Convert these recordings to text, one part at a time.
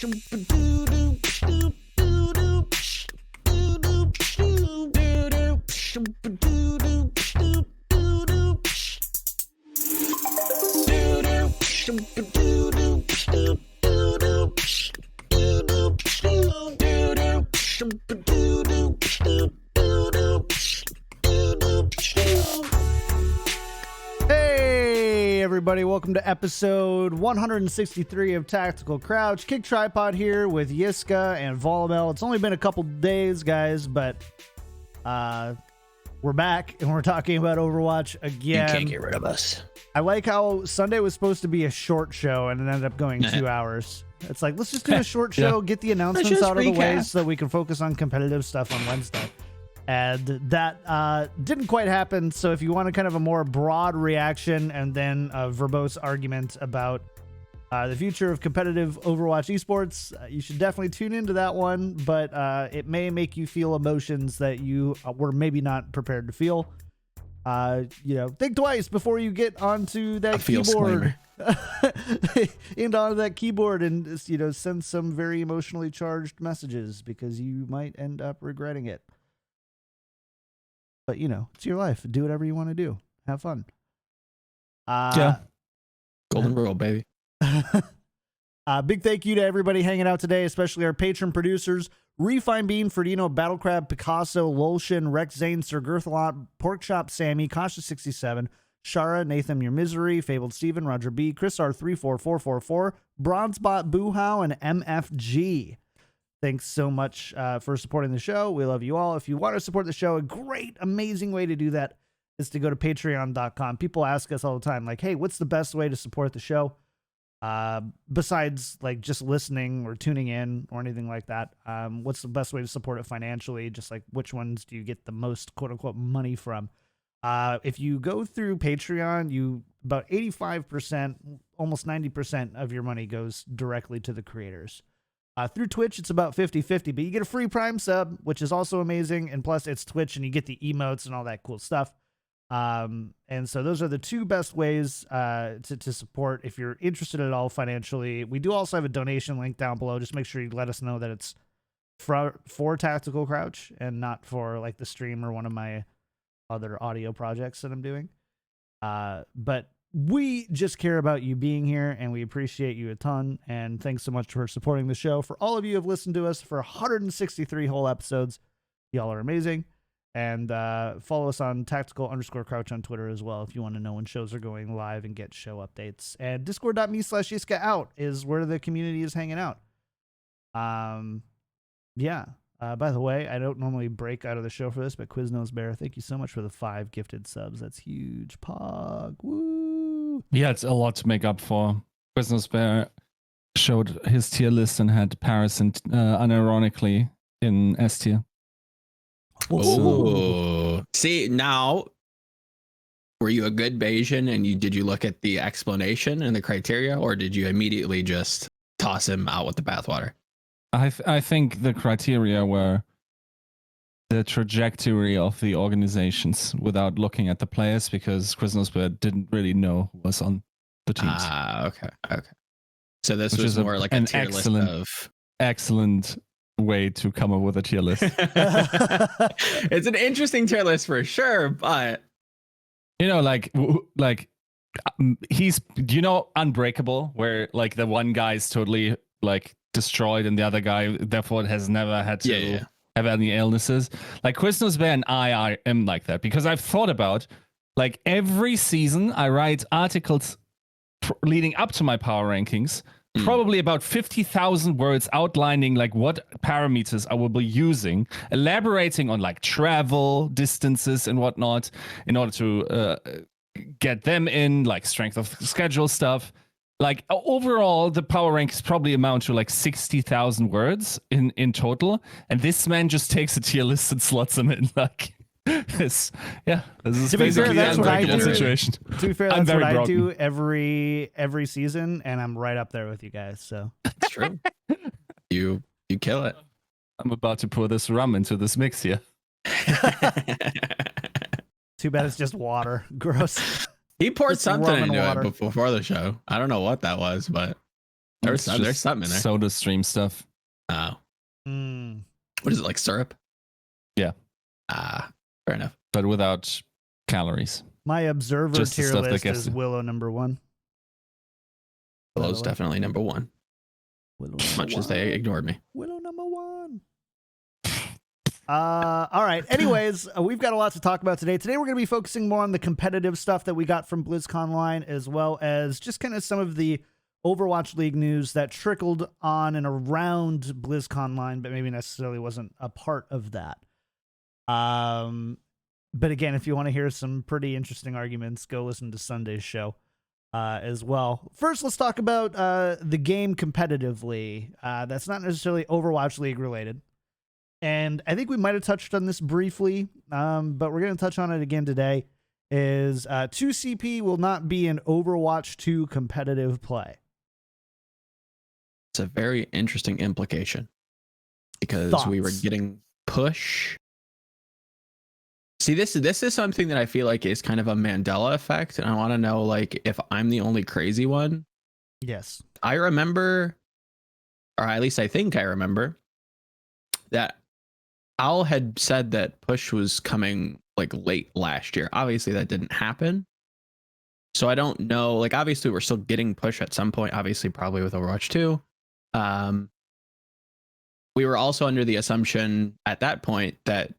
Hey everybody, welcome to episode 163 of Tactical Crouch. Kickedtripod here with Yiska and Volamel. It's only been a couple days, guys, but we're back and we're talking about Overwatch again. You can't get rid of us. I like how Sunday was supposed to be a short show and it ended up going 2 hours. It's like, let's just do a short show, get the announcements out of the way so that we can focus on competitive stuff on Wednesday. And that didn't quite happen. So if you want a kind of a more broad reaction and then a verbose argument about the future of competitive Overwatch esports, you should definitely tune into that one. But it may make you feel emotions that you were maybe not prepared to feel. Think twice before you get onto that keyboard. Onto that keyboard and send some very emotionally charged messages because you might end up regretting it. But it's your life. Do whatever you want to do. Have fun. Golden rule, baby. Big thank you to everybody hanging out today, especially our patron producers: Refine Bean, Ferdino, Battlecrab, Picasso, Lolshin, Rex Zane, Sir Girthalot, Porkchop Sammy, Kasha67, Shara, Nathan Your Misery, Fabled Steven, Roger B, Chris R34444, Bronzebot, Boohow, and MFG. Thanks so much for supporting the show. We love you all. If you want to support the show, a great, amazing way to do that is to go to patreon.com. People ask us all the time, like, hey, what's the best way to support the show? Besides like just listening or tuning in or anything like that. What's the best way to support it financially? Just like which ones do you get the most quote unquote money from? If you go through Patreon, about 85%, almost 90% of your money goes directly to the creators. Through Twitch, it's about 50-50, but you get a free Prime sub, which is also amazing. And plus it's Twitch and you get the emotes and all that cool stuff. And so those are the two best ways to support if you're interested at all financially. We do also have a donation link down below. Just make sure you let us know that it's for Tactical Crouch and not for like the stream or one of my other audio projects that I'm doing. But we just care about you being here and we appreciate you a ton. And thanks so much for supporting the show. For all of you who have listened to us for 163 whole episodes, y'all are amazing. And follow us on tactical_crouch on Twitter as well if you want to know when shows are going live and get show updates. And discord.me/Yiska out is where the community is hanging out. By the way, I don't normally break out of the show for this, but Quiznos Bear, thank you so much for the 5 gifted subs. That's huge. Pog. Woo. Yeah, it's a lot to make up for. Quiznos Bear showed his tier list and had Paris and unironically in S tier. Oh, see, now were you a good Bayesian and did you look at the explanation and the criteria, or did you immediately just toss him out with the bathwater? I think the criteria were the trajectory of the organizations without looking at the players, because Quiznos didn't really know who was on the teams. Okay. So this was more like a tier list of excellent way to come up with a tier list. It's an interesting tier list for sure, but he's Unbreakable, where like the one guy's totally like destroyed and the other guy therefore has never had to have any illnesses. Like Quiznos Bear and I am like that, because I've thought about like every season I write articles leading up to my power rankings. Probably about 50,000 words outlining like what parameters I will be using, elaborating on like travel, distances and whatnot in order to get them in, like strength of schedule stuff. Like overall, the power rankings probably amount to like 60,000 words in total. And this man just takes a tier list and slots them in like this. Yeah, this is basically that's what I do. Situation. To be fair, that's what I do every season, and I'm right up there with you guys. So it's true. You kill it. I'm about to pour this rum into this mix here. Too bad it's just water. Gross. He poured something into it before the show. I don't know what that was, but There's It's just something in there. Soda stream stuff. Oh. Mm. What is it, like syrup? Yeah. Fair enough. But without calories. My observer Just the tier stuff that list gets is to- Willow number 1. Willow's definitely number 1. Willow As number much as they 1. ignored me. Willow number 1. All right. Anyways, we've got a lot to talk about today. Today we're going to be focusing more on the competitive stuff that we got from BlizzConline, as well as just kind of some of the Overwatch League news that trickled on and around BlizzConline, but maybe necessarily wasn't a part of that. But again, if you want to hear some pretty interesting arguments, go listen to Sunday's show as well. First, let's talk about the game competitively. That's not necessarily Overwatch League related. And I think we might have touched on this briefly, but we're going to touch on it again today, is 2CP will not be an Overwatch 2 competitive play. It's a very interesting implication because we were getting push. See, this is something that I feel like is kind of a Mandela effect, and I want to know, like, if I'm the only crazy one. Yes. I remember, or at least I think I remember, that Al had said that push was coming like late last year. Obviously, that didn't happen. So I don't know. Like, obviously, we're still getting push at some point. Obviously, probably with Overwatch 2. We were also under the assumption at that point that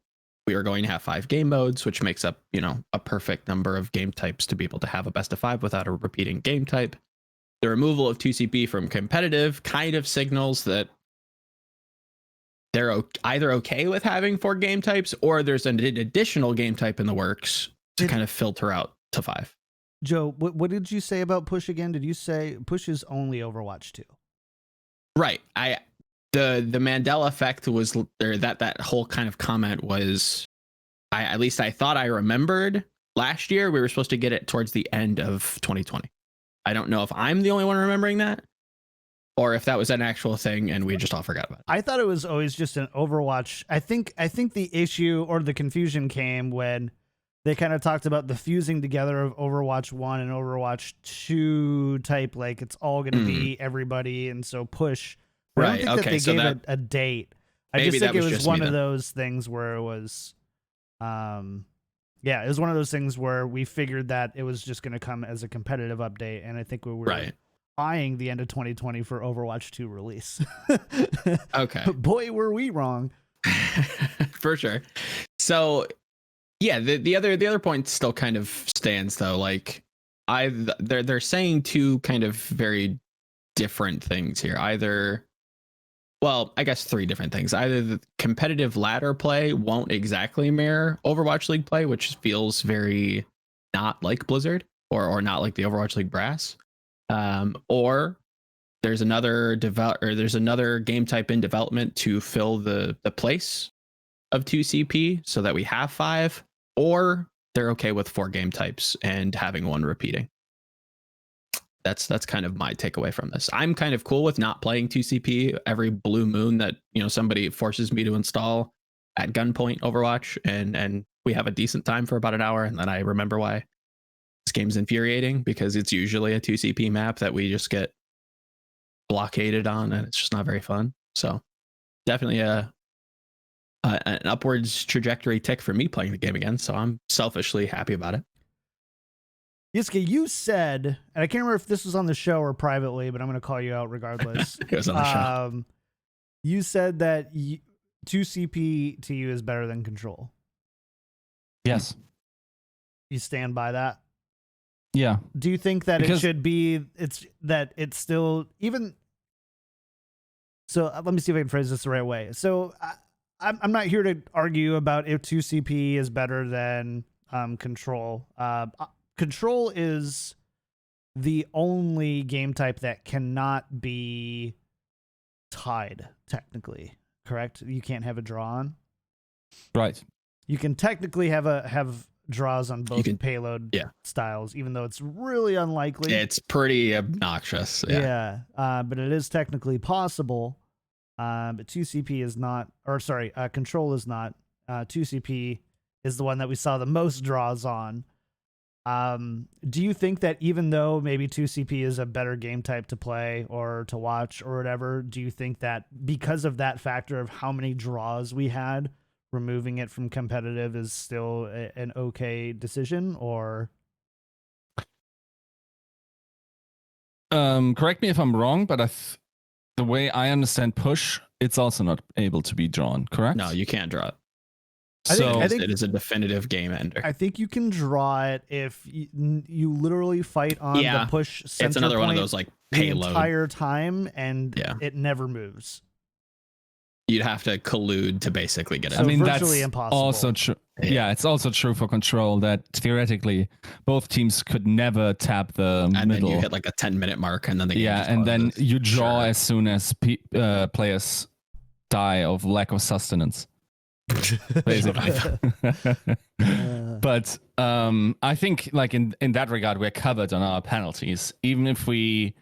we were going to have 5 game modes, which makes up, you know, a perfect number of game types to be able to have a best of 5 without a repeating game type. The removal of 2CP from competitive kind of signals that they're either okay with having 4 game types, or there's an additional game type in the works to kind of filter out to 5. Joe, what did you say about push again? Did you say push is only Overwatch 2? Right. The Mandela effect was there, that whole kind of comment was, at least I thought I remembered last year we were supposed to get it towards the end of 2020. I don't know if I'm the only one remembering that, or if that was an actual thing and we just all forgot about it. I thought it was always just an Overwatch. I think the issue or the confusion came when they kind of talked about the fusing together of Overwatch 1 and Overwatch 2 type, like it's all going to be everybody, and so push. I don't think that they gave a date. I just think it was one of those things where it was, it was one of those things where we figured that it was just going to come as a competitive update, and I think we were eyeing the end of 2020 for Overwatch 2 release. Okay. Boy, were we wrong. For sure. So yeah, the other point still kind of stands though. Like they're saying 2 kind of very different things here. Well, I guess 3 different things. Either the competitive ladder play won't exactly mirror Overwatch League play, which feels very not like Blizzard or not like the Overwatch League brass. Or there's another game type in development to fill the place of 2CP so that we have 5, or they're okay with 4 game types and having 1 repeating. That's kind of my takeaway from this. I'm kind of cool with not playing 2CP every blue moon that, you know, somebody forces me to install at gunpoint Overwatch, and we have a decent time for about an hour, and then I remember why this game's infuriating, because it's usually a 2CP map that we just get blockaded on, and it's just not very fun. So definitely an upwards trajectory tick for me playing the game again. So I'm selfishly happy about it. Yiska, you said, and I can't remember if this was on the show or privately, but I'm going to call you out regardless. It was on the show. You said that 2CP to you is better than Control. Yes. You stand by that? Yeah. Do you think that it should be, it's still, even, so let me see if I can phrase this the right way. So I'm not here to argue about if 2CP is better than Control. Control is the only game type that cannot be tied, technically. Correct? You can't have a draw on. Right. You can technically have draws on both payload styles, even though it's really unlikely. It's pretty obnoxious. Yeah. But it is technically possible. But 2CP is not, or sorry, Control is not. 2CP is the one that we saw the most draws on. Do you think that even though maybe 2CP is a better game type to play or to watch or whatever, do you think that because of that factor of how many draws we had, removing it from competitive is still an okay decision? Or correct me if I'm wrong, but the way I understand push, it's also not able to be drawn, correct? No, you can't draw it. So I think it is a definitive game ender. I think you can draw it if you literally fight on the push center it's another point one of those like the payload. entire time, and it never moves. You'd have to collude to basically get it. So I mean, virtually that's impossible. also true. Yeah, it's also true for control that theoretically both teams could never tap the and middle. then you hit like a 10-minute mark, and then the game just and then pauses. you draw as soon as players die of lack of sustenance. Basically. But I think like in that regard we're covered on our penalties, even if we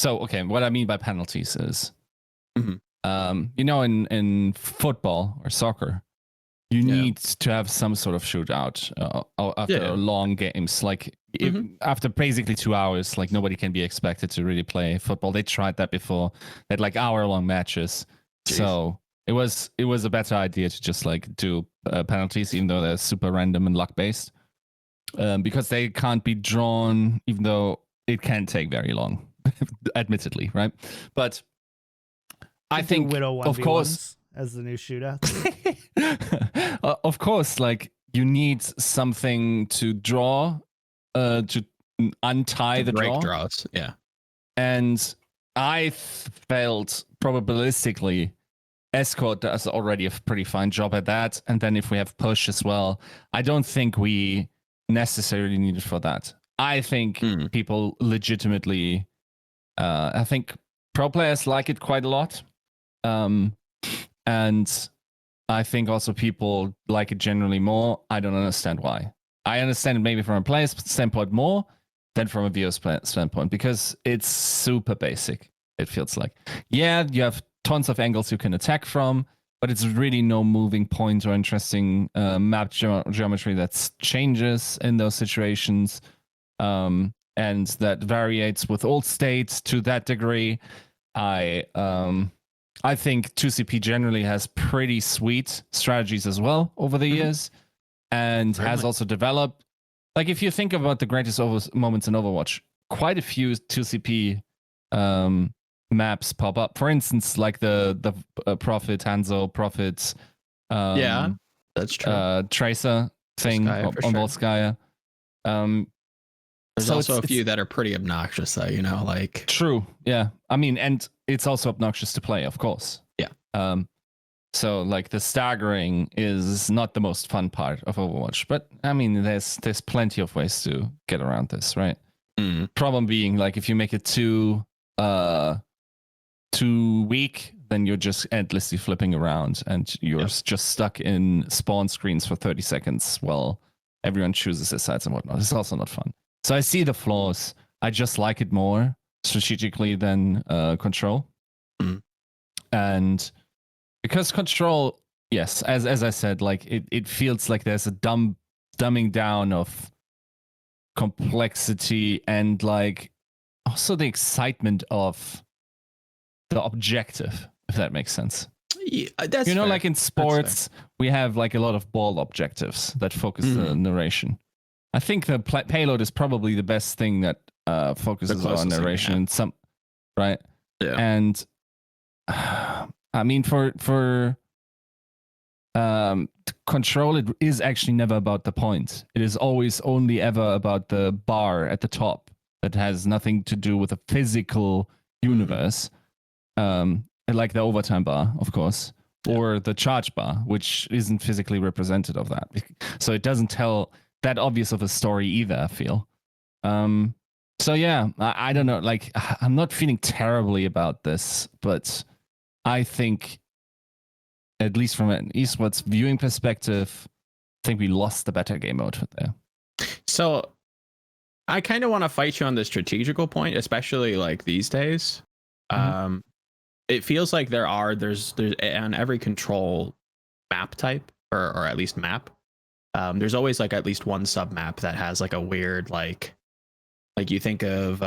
what I mean by penalties is in football or soccer you need to have some sort of shootout after long games, like after basically 2 hours. Like nobody can be expected to really play football. They tried that before. They had like hour-long matches. Jeez. So it was a better idea to just like do penalties, even though they're super random and luck based, because they can't be drawn, even though it can take very long, admittedly, right? But I think, of course, as the new shootout. Of course, like you need something to draw, to untie the break draw. Draws, yeah. And I felt probabilistically Escort does already a pretty fine job at that. And then if we have push as well, I don't think we necessarily need it for that. I think people legitimately, I think pro players like it quite a lot. And I think also people like it generally more. I don't understand why. I understand it maybe from a player's standpoint more than from a viewer's standpoint, because it's super basic, it feels like. Yeah, you have tons of angles you can attack from, but it's really no moving point or interesting map geometry that changes in those situations, and that varies with all states to that degree. I think 2CP generally has pretty sweet strategies as well over the years, and has also developed. Like if you think about the greatest moments in Overwatch, quite a few 2CP maps pop up. For instance, like the Prophet, Hanzo, Prophet, yeah, that's true. Tracer thing on Volskaya. There's also a few that are pretty obnoxious, though. Like true, yeah. I mean, and it's also obnoxious to play, of course. Yeah. So like the staggering is not the most fun part of Overwatch, but I mean, there's plenty of ways to get around this, right? Problem being, like if you make it too weak, then you're just endlessly flipping around and you're just stuck in spawn screens for 30 seconds while everyone chooses their sides and whatnot. It's also not fun. So I see the flaws. I just like it more strategically than control. And because control, yes, as I said, like it feels like there's a dumbing down of complexity and like also the excitement of the objective, if that makes sense. Yeah, that's fair. Like in sports, we have like a lot of ball objectives that focus the narration. I think the payload is probably the best thing that focuses on narration and some, right? Yeah. And I mean, for control, it is actually never about the point. It is always only ever about the bar at the top that has nothing to do with a physical universe, like the overtime bar, of course, or the charge bar, which isn't physically represented of that. So it doesn't tell that obvious of a story either, I feel. So yeah, I don't know. Like, I'm not feeling terribly about this, but I think, at least from an esports viewing perspective, I think we lost the better game mode there. So I kind of want to fight you on the strategical point, especially like these days. It feels like there's on every control map type, or at least map, There's always like at least one sub map that has like a weird like you think of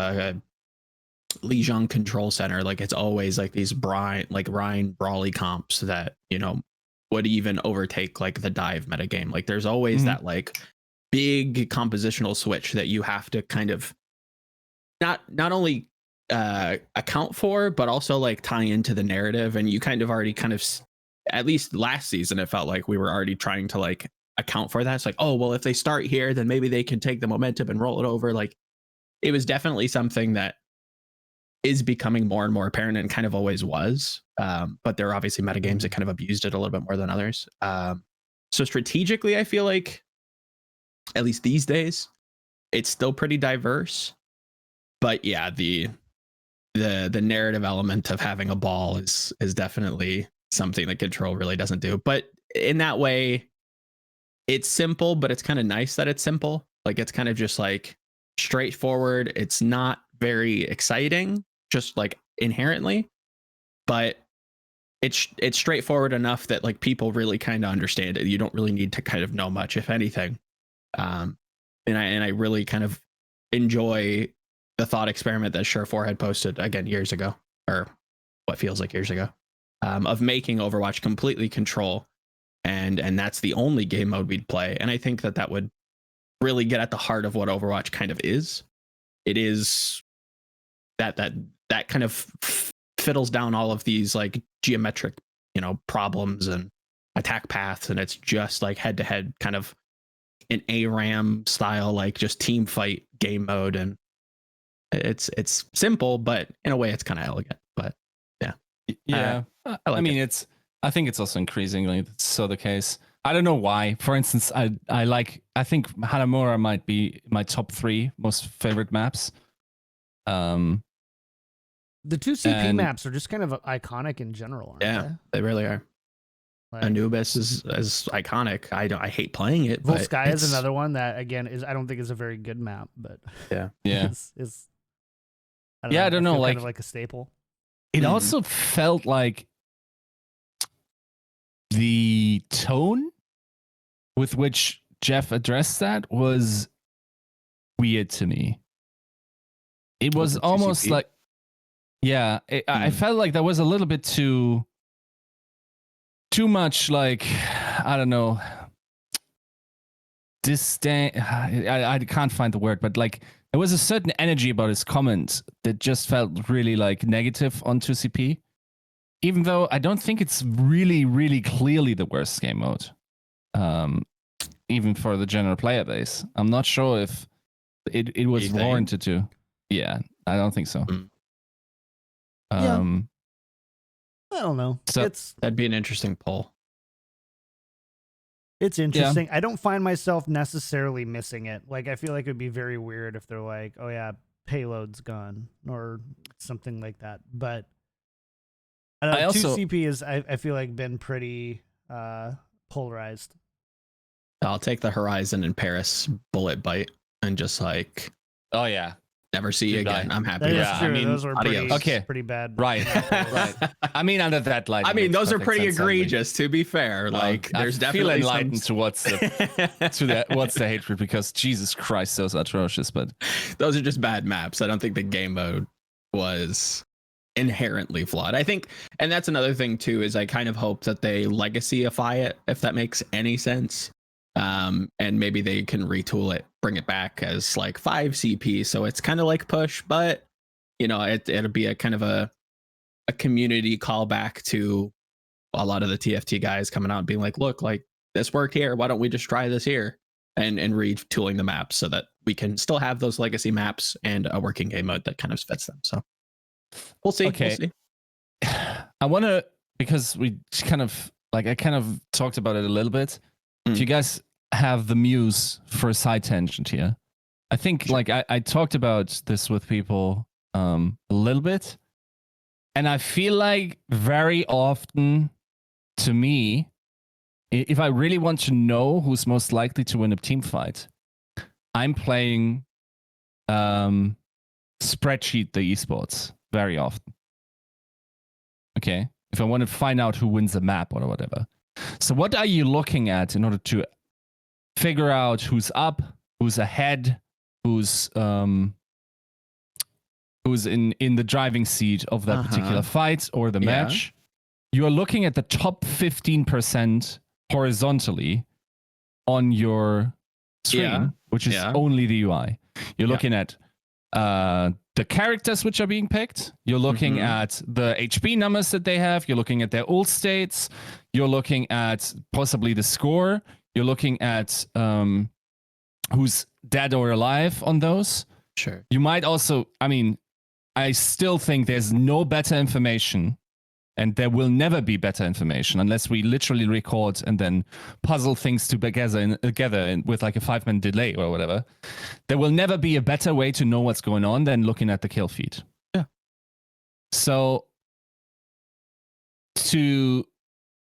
Lijiang Control Center, like it's always like these Ryan Brawley comps that, you know, would even overtake like the dive metagame. Like there's always that like big compositional switch that you have to kind of not only account for, but also like tie into the narrative. And you kind of already at least last season, it felt like we were already trying to like account for that. It's like, oh, well, if they start here, then maybe they can take the momentum and roll it over. Like it was definitely something that is becoming more and more apparent and kind of always was. But there are obviously metagames that kind of abused it a little bit more than others. So strategically, I feel like, at least these days, it's still pretty diverse. But yeah, the narrative element of having a ball is definitely something that Control really doesn't do. But in that way, it's simple, but it's kind of nice that it's simple. Like it's kind of just like straightforward. It's not very exciting, just like inherently, but it's straightforward enough that like people really kind of understand it. You don't really need to kind of know much, if anything. And I really kind of enjoy the thought experiment that Sure4 had posted again years ago, or what feels like years ago, of making Overwatch completely Control, and that's the only game mode we'd play. And I think that would really get at the heart of what Overwatch kind of is. It is that kind of fiddles down all of these like geometric, you know, problems and attack paths, and it's just like head to head kind of an ARAM style, like just team fight game mode. And it's simple, but in a way it's kind of elegant. But yeah, I mean, I think it's also increasingly so the case. I don't know why. For instance, I think Hanamura might be my top 3 most favorite maps. The 2 CP maps are just kind of iconic in general, aren't they really are. Like, Anubis is iconic. I hate playing it. Volskaya is another one that again I don't think is a very good map, but yeah. I don't know, like kind of like a staple. It also felt like the tone with which Jeff addressed that was weird to me. It was almost like, yeah, I felt like that was a little bit too much, like, I don't know, disdain. I can't find the word, but like there was a certain energy about his comments that just felt really like negative on 2CP, even though I don't think it's really, really clearly the worst game mode, even for the general player base. I'm not sure if it was warranted to. Yeah, I don't think so. Yeah. I don't know. So that'd be an interesting poll. It's interesting. Yeah. I don't find myself necessarily missing it. Like, I feel like it would be very weird if they're like, oh yeah, payload's gone or something like that. But I don't know, 2CP is, I feel like, been pretty polarized. I'll take the Horizon and Paris bullet bite and just like, oh yeah, never see you again. I'm happy. That's true. I mean, those were pretty bad. Right. I mean, under that light. I mean, those are pretty egregious, to be fair. Like, there's definitely feel enlightened to what's the hatred, because Jesus Christ, those are atrocious. But those are just bad maps. I don't think the game mode was inherently flawed. I think, and that's another thing too, is I kind of hope that they legacyify it, if that makes any sense. And maybe they can retool it, bring it back as like 5 CP, so it's kind of like push, but you know, it'll be a kind of a community callback to a lot of the TFT guys coming out and being like, look, like this worked here, why don't we just try this here, and retooling the maps so that we can still have those legacy maps and a working game mode that kind of fits them. So we'll see. Okay. We'll see. I want to, because we kind of like, I kind of talked about it a little bit. If you guys have the muse for a side tangent here, I think like I talked about this with people a little bit, and I feel like very often, to me, if I really want to know who's most likely to win a team fight, I'm playing spreadsheet the esports very often. Okay, if I want to find out who wins the map or whatever. So what are you looking at in order to figure out who's up, who's ahead, who's in the driving seat of that particular fight or the match. You are looking at the top 15% horizontally on your screen, which is only the UI. You're looking at the characters which are being picked. You're looking at the HP numbers that they have. You're looking at their ult states. You're looking at possibly the score. You're looking at who's dead or alive on those. Sure. You might also, I mean, I still think there's no better information, and there will never be better information unless we literally record and then puzzle things together with like a 5-minute delay or whatever. There will never be a better way to know what's going on than looking at the kill feed. Yeah. So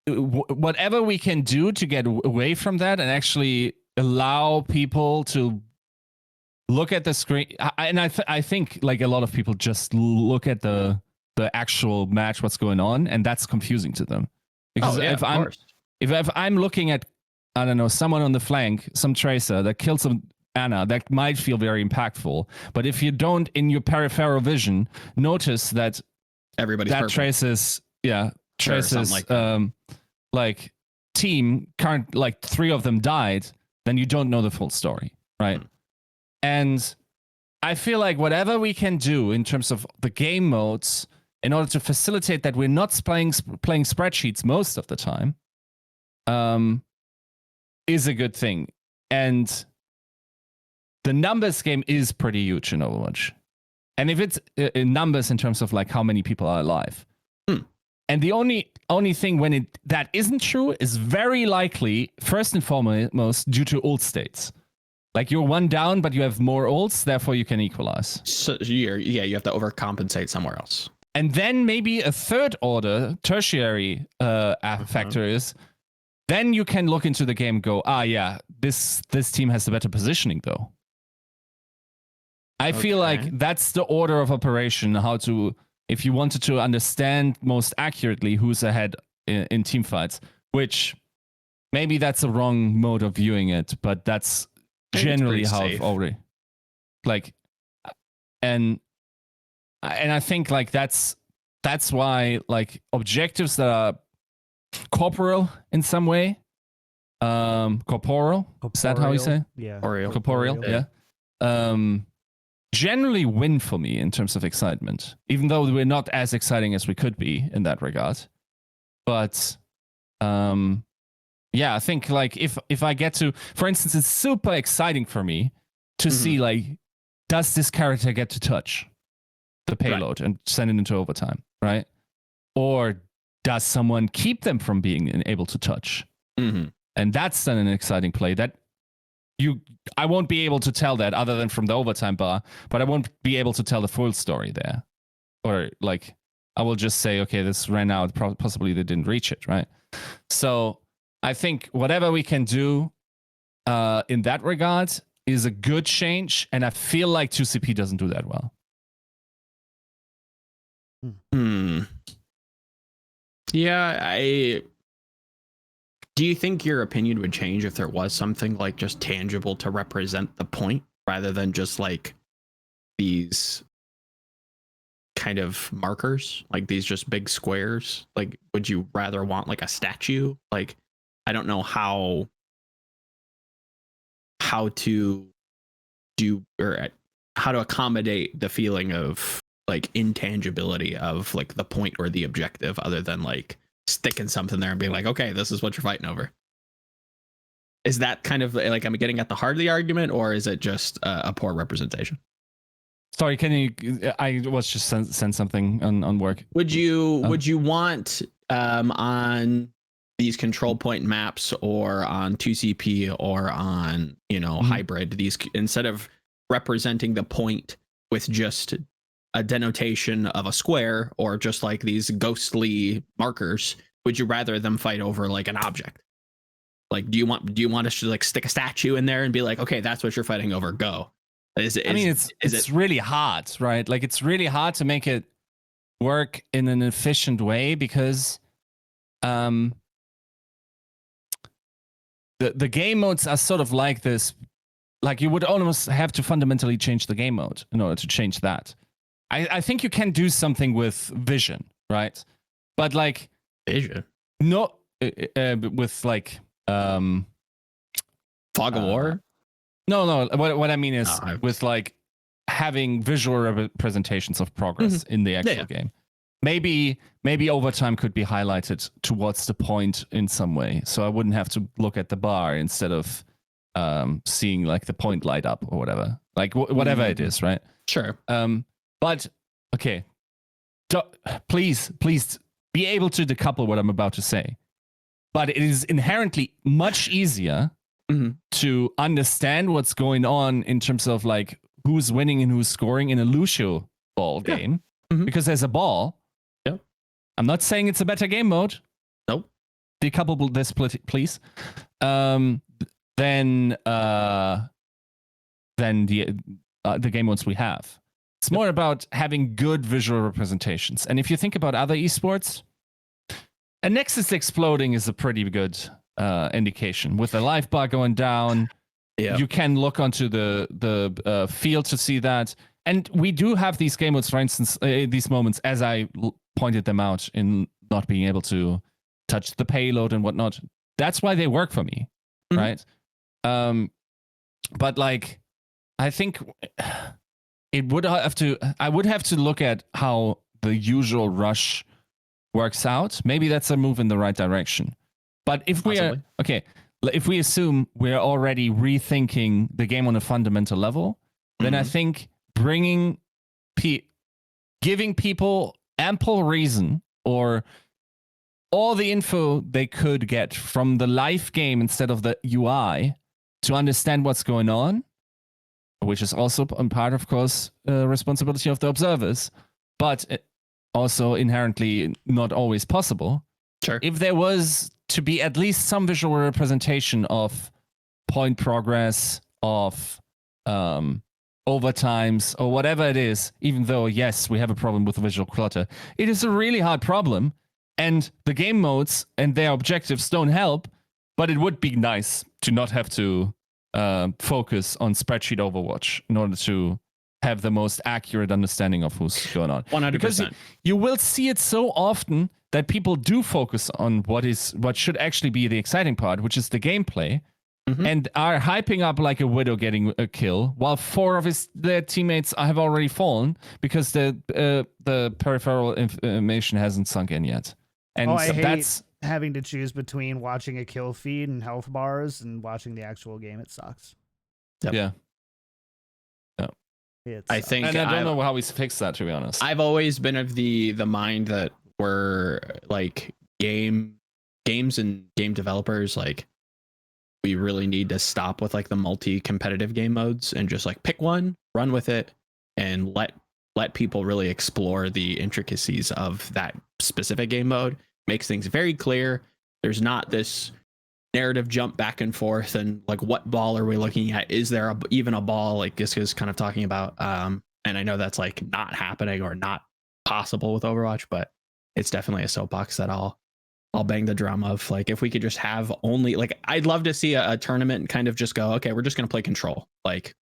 whatever we can do to get away from that and actually allow people to look at the screen. I think like a lot of people just look at the actual match, what's going on, and that's confusing to them. Because if I'm looking at, I don't know, someone on the flank, some tracer that killed some Ana, that might feel very impactful. But if you don't, in your peripheral vision, notice that everybody's that traces like team current, like 3 of them died, then you don't know the full story, right? And I feel like whatever we can do in terms of the game modes in order to facilitate that we're not playing spreadsheets most of the time, is a good thing. And the numbers game is pretty huge in Overwatch. And if it's in numbers in terms of like how many people are alive. And the only thing when that isn't true is very likely, first and foremost, due to ult states. Like you're 1 down, but you have more ults, therefore you can equalize. So you have to overcompensate somewhere else. And then maybe a third order, tertiary factor is, then you can look into the game and go, this team has the better positioning though. I feel like that's the order of operation, if you wanted to understand most accurately who's ahead in team fights, which maybe that's a wrong mode of viewing it, but that's generally how I've already like, and I think like that's why like objectives that are corporeal in some way, corporeal, is that how you say? Yeah. Corporeal, yeah. Generally win for me in terms of excitement, even though we're not as exciting as we could be in that regard. But I think like if I get to, for instance, it's super exciting for me to see like, does this character get to touch the payload and send it into overtime, right? Or does someone keep them from being able to touch? And that's then an exciting play that I won't be able to tell that other than from the overtime bar, but I won't be able to tell the full story there. Or like, I will just say, okay, this ran out, possibly they didn't reach it, right? So I think whatever we can do in that regard is a good change, and I feel like 2CP doesn't do that well. Yeah, do you think your opinion would change if there was something like just tangible to represent the point rather than just like these kind of markers, like these just big squares? Like, would you rather want like a statue? Like, I don't know how to do or how to accommodate the feeling of like intangibility of like the point or the objective other than like sticking something there and being like, okay, this is what you're fighting over. Is that kind of like, I'm getting at the heart of the argument, or is it just a poor representation? Sorry, can you, I was just sent something on work. Would you want on these control point maps or on 2CP or on, hybrid, these, instead of representing the point with just a denotation of a square or just like these ghostly markers, would you rather them fight over like an object? Like, do you want us to like stick a statue in there and be like, okay, that's what you're fighting over, go? It's really hard, right? Like, it's really hard to make it work in an efficient way because the game modes are sort of like this. Like you would almost have to fundamentally change the game mode in order to change that. I think you can do something with vision, right? But like Vision, no, with like Fog of War. No. What I mean is with like having visual representations of progress in the actual game. Maybe overtime could be highlighted towards the point in some way, so I wouldn't have to look at the bar instead of seeing like the point light up or whatever, like whatever it is, right? Sure. But okay, please be able to decouple what I'm about to say. But it is inherently much easier to understand what's going on in terms of like who's winning and who's scoring in a Lucio ball game because there's a ball. Yep. I'm not saying it's a better game mode. Nope. Decouple this, please. Than the game modes we have. It's more about having good visual representations. And if you think about other esports, a Nexus exploding is a pretty good indication. With the life bar going down, you can look onto the field to see that. And we do have these game modes, for instance, these moments, as I pointed them out, in not being able to touch the payload and whatnot. That's why they work for me, right? But like, I think I would have to look at how the usual rush works out. Maybe that's a move in the right direction. But if if we assume we're already rethinking the game on a fundamental level, then I think giving people ample reason or all the info they could get from the live game instead of the UI to understand what's going on, which is also part, of course, responsibility of the observers, but also inherently not always possible. Sure. If there was to be at least some visual representation of point progress, of overtimes, or whatever it is, even though, yes, we have a problem with visual clutter, it is a really hard problem, and the game modes and their objectives don't help, but it would be nice to not have to focus on spreadsheet Overwatch in order to have the most accurate understanding of who's going on. 100%. Because you will see it so often that people do focus on what should actually be the exciting part, which is the gameplay, and are hyping up like a Widow getting a kill, while 4 of their teammates have already fallen because the peripheral information hasn't sunk in yet. And I hate having to choose between watching a kill feed and health bars and watching the actual game. It sucks. Yep. Yeah. I think, and I don't know how we fix that, to be honest. I've always been of the mind that we're like games and game developers, like we really need to stop with like the multi-competitive game modes and just like pick one, run with it, and let people really explore the intricacies of that specific game mode. Makes things very clear. There's not this narrative jump back and forth and like, what ball are we looking at? Is there even a ball, like Yiska's kind of talking about? And I know that's like not happening or not possible with Overwatch, but it's definitely a soapbox that I'll bang the drum of. Like, if we could just have only, like, I'd love to see a tournament and kind of just go, okay, we're just going to play control, like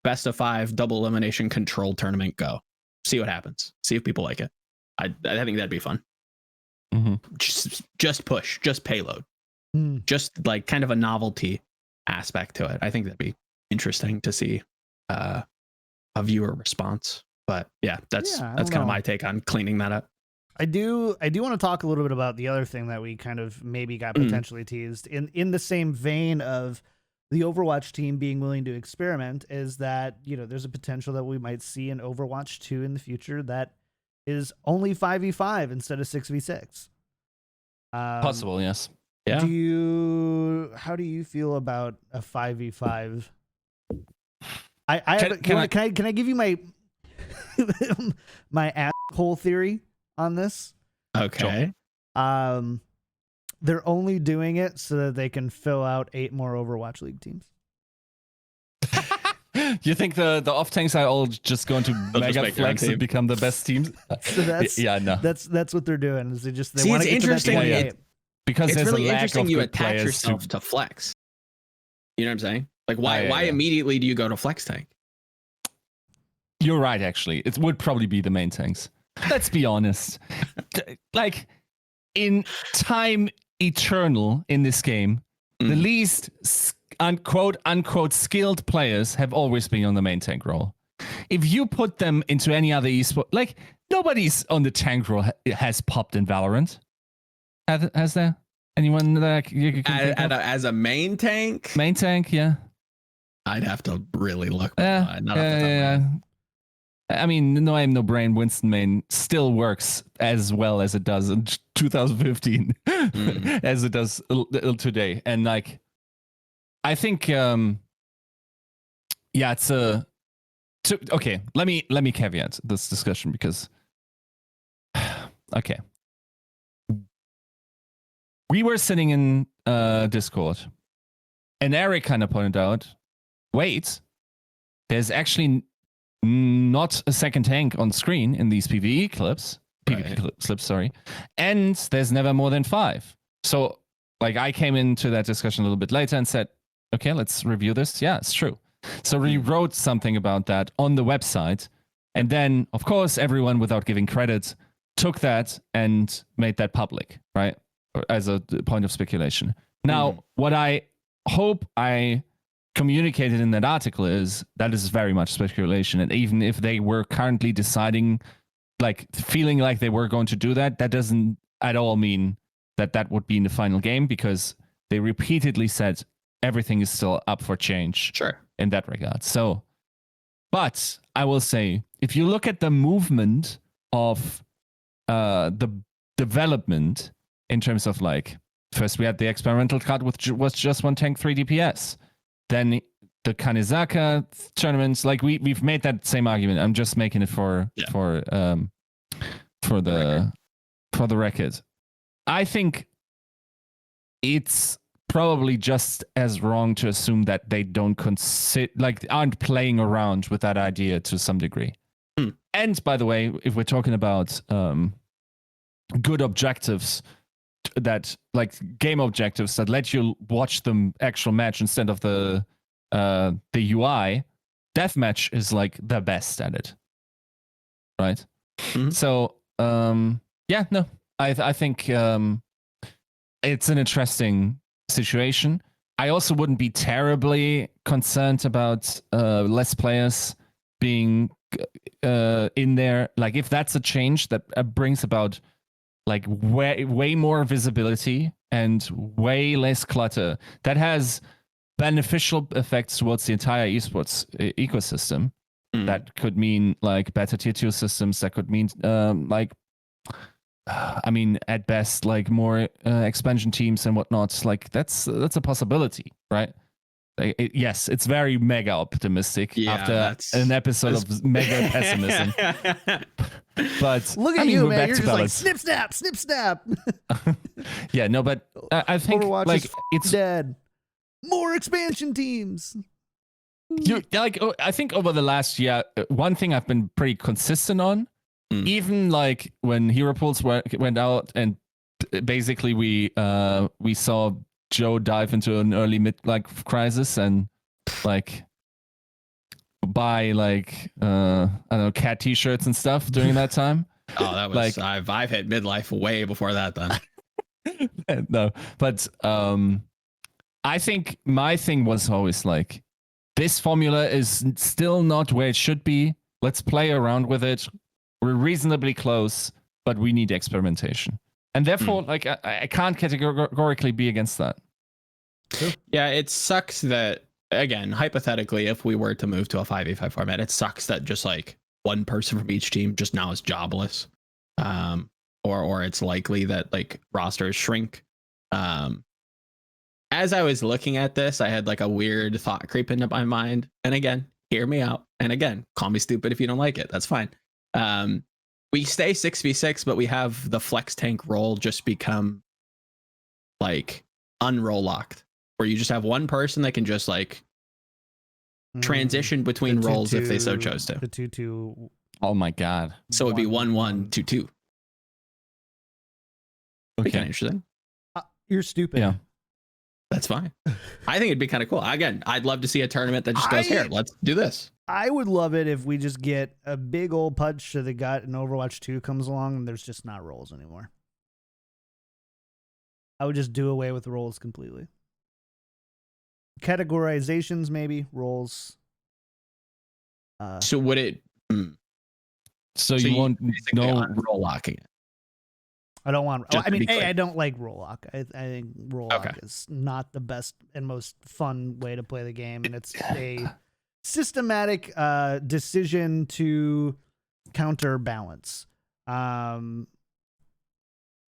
best of 5 double elimination control tournament, go see what happens, see if people like it. I think that'd be fun. Just push, just payload, just like kind of a novelty aspect to it. I think that'd be interesting to see a viewer response. But yeah, that's kind of my take on cleaning that up. I do want to talk a little bit about the other thing that we kind of maybe got potentially teased in the same vein of the Overwatch team being willing to experiment, is that, you know, there's a potential that we might see an Overwatch 2 in the future that is only 5v5 instead of 6v6. Possible, yes. Yeah. How do you feel about a 5v5? Can I give you my my asshole theory on this? Okay. Sure. They're only doing it so that they can fill out 8 more Overwatch League teams. You think the off tanks are all just going to mega flex and become the best teams? So that's that's what they're doing. Is they want to get interesting. To that because it's there's really a lack interesting of you good attach players yourself to flex. You know what I'm saying? Like, why immediately do you go to flex tank? You're right, actually. It would probably be the main tanks. Let's be honest. Like, in time eternal in this game, the least unquote skilled players have always been on the main tank role. If you put them into any other esport, like, nobody's on the tank role has popped in Valorant. Has there? Anyone that you can think of? As a main tank? Main tank, yeah. I'd have to really look. I mean, no aim, no brain. Winston main still works as well as it does in 2015, as it does today. And like, I think, it's okay. Let me caveat this discussion because, okay, we were sitting in Discord, and Eric kind of pointed out, wait, there's actually not a second tank on screen in these PvE clips. Clips, sorry. And there's never more than 5. So, like, I came into that discussion a little bit later and said, okay, let's review this. Yeah, it's true. So we wrote something about that on the website. And then, of course, everyone, without giving credit, took that and made that public, right? As a point of speculation. Now, what I hope I communicated in that article is that is very much speculation. And even if they were currently deciding, like, feeling like they were going to do that, that doesn't at all mean that that would be in the final game, because they repeatedly said everything is still up for change. Sure. In that regard. So, but I will say, if you look at the movement of the development in terms of, like, first we had the experimental cut, which was just 1 tank, 3 DPS. Then the Kanizaka tournaments, like, we've made that same argument. I'm just making it for the record. I think it's probably just as wrong to assume that they don't aren't playing around with that idea to some degree. And by the way, if we're talking about good objectives, that, like, game objectives that let you watch the actual match instead of the UI, deathmatch is, like, the best at it, right? So I think it's an interesting situation. I also wouldn't be terribly concerned about less players being in there. Like, if that's a change that brings about, like, way more visibility and way less clutter, that has beneficial effects towards the entire esports ecosystem. That could mean, like, better tier 2 systems. That could mean I mean, at best, like, more expansion teams and whatnot. Like, that's a possibility, right? Yes, it's very mega optimistic after an episode of mega pessimism. But look at you, man. You're just like, snip, snap, snip, snap. Yeah, no, but I think Overwatch, like, it's dead. More expansion teams. I think over the last year, one thing I've been pretty consistent on, even like when Hero Pools went out and basically we saw Joe dive into an early midlife crisis and like buy like I don't know, cat t-shirts and stuff during that time. Oh, that was like, I've hit midlife way before that then. No, but I think my thing was always like, this formula is still not where it should be. Let's play around with it. We're reasonably close, but we need experimentation. And therefore, like, I can't categorically be against that. Yeah, it sucks that, again, hypothetically, if we were to move to a 5v5 format, it sucks that just like one person from each team just now is jobless. Or it's likely that like rosters shrink. As I was looking at this, I had like a weird thought creep into my mind. And again, hear me out. And again, call me stupid if you don't like it. That's fine. We stay 6v6, but we have the flex tank role just become like unroll locked, where you just have one person that can just like transition between roles if they so chose to. The 2-2. Oh my god! So it'd be 1-1, 2-2. Okay, kind of interesting. You're stupid. Yeah. That's fine. I think it'd be kind of cool. Again, I'd love to see a tournament that just goes, here, let's do this. I would love it if we just get a big old punch to the gut and Overwatch 2 comes along and there's just not roles anymore. I would just do away with roles completely. Categorizations, maybe, roles. So would it... So you won't know role locking it? I don't want... Just I mean, clear. I don't like role lock. I think role lock is not the best and most fun way to play the game, and it's a systematic decision to counterbalance.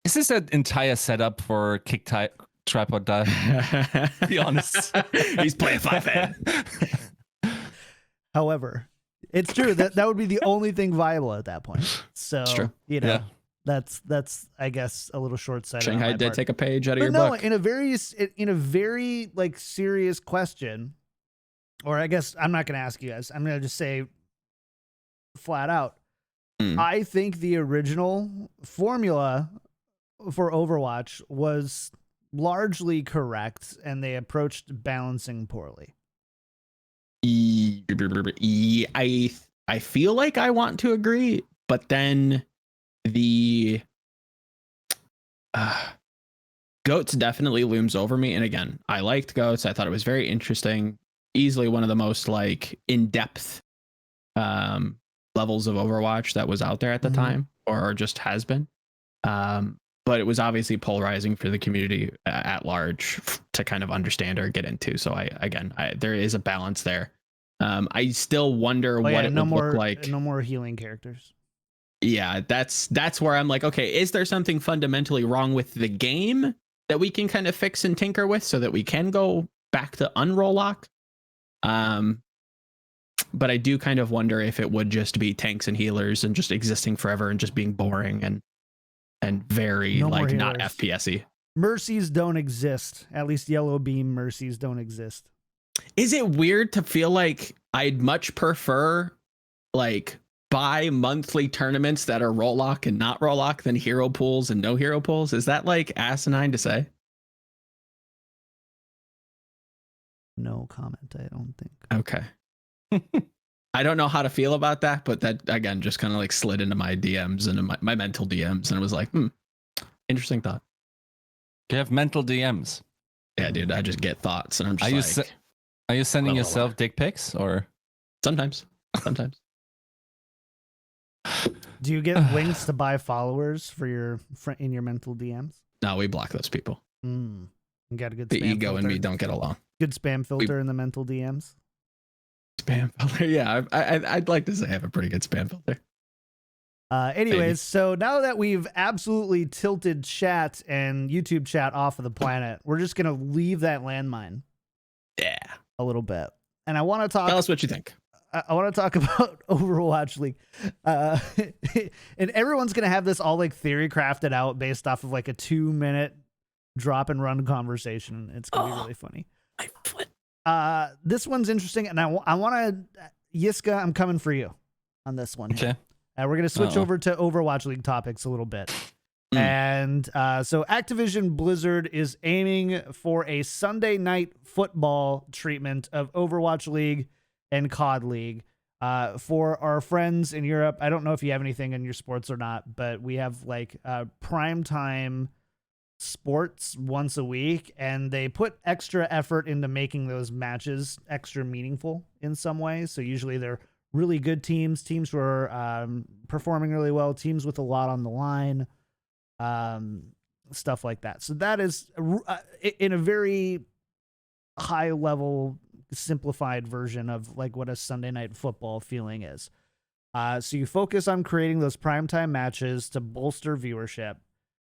Is this an entire setup for Kickedtripod? Be honest. He's playing 5-head. However, it's true that would be the only thing viable at that point. So, you know, that's I guess a little short-sighted. Shanghai did take a page out of your book. In a very like serious question, or I guess I'm not going to ask you guys. I'm going to just say flat out. I think the original formula for Overwatch was largely correct, and they approached balancing poorly. I feel like I want to agree, but then the Goats definitely looms over me. And again, I liked Goats. I thought it was very interesting. Easily one of the most like in-depth levels of Overwatch that was out there at the time, or just has been. But it was obviously polarizing for the community at large to kind of understand or get into. So there is a balance there. I still wonder what it would look like. No more healing characters. Yeah, that's where I'm like, okay, is there something fundamentally wrong with the game that we can kind of fix and tinker with so that we can go back to unroll lock? But I do kind of wonder if it would just be tanks and healers and just existing forever and just being boring and very like not FPS-y. Mercies don't exist. At least yellow beam mercies don't exist. Is it weird to feel like I'd much prefer like bi-monthly tournaments that are roll lock and not roll lock than hero pools and no hero pools? Is that like asinine to say? No comment, I don't think. Okay. I don't know how to feel about that, but that again just kind of like slid into my DMs and my mental DMs, and it was like, interesting thought. You have mental DMs. Yeah, dude, I just get thoughts, and I'm just are you sending yourself dick pics or? Sometimes. Do you get links to buy followers for your in your mental DMs? No, we block those people. You got a good the spam ego filter. And me don't get along. Good spam filter in the mental DMs. Spam filter, yeah. I'd like to say I have a pretty good spam filter. Anyways, so now that we've absolutely tilted chat and YouTube chat off of the planet, we're just gonna leave that landmine. Yeah, a little bit. And I want to talk. Tell us what you think. I want to talk about Overwatch League. And everyone's going to have this all like theory crafted out based off of like a 2-minute drop and run conversation. It's going to be really funny. My foot. This one's interesting. And I want to, Yiska, I'm coming for you on this one. Okay. We're going to switch over to Overwatch League topics a little bit. And so Activision Blizzard is aiming for a Sunday night football treatment of Overwatch League and COD League. For our friends in Europe, I don't know if you have anything in your sports or not, but we have like primetime sports once a week, and they put extra effort into making those matches extra meaningful in some way. So usually they're really good teams who are performing really well, teams with a lot on the line, stuff like that. So that is in a very high level simplified version of like what a Sunday night football feeling is. So you focus on creating those primetime matches to bolster viewership,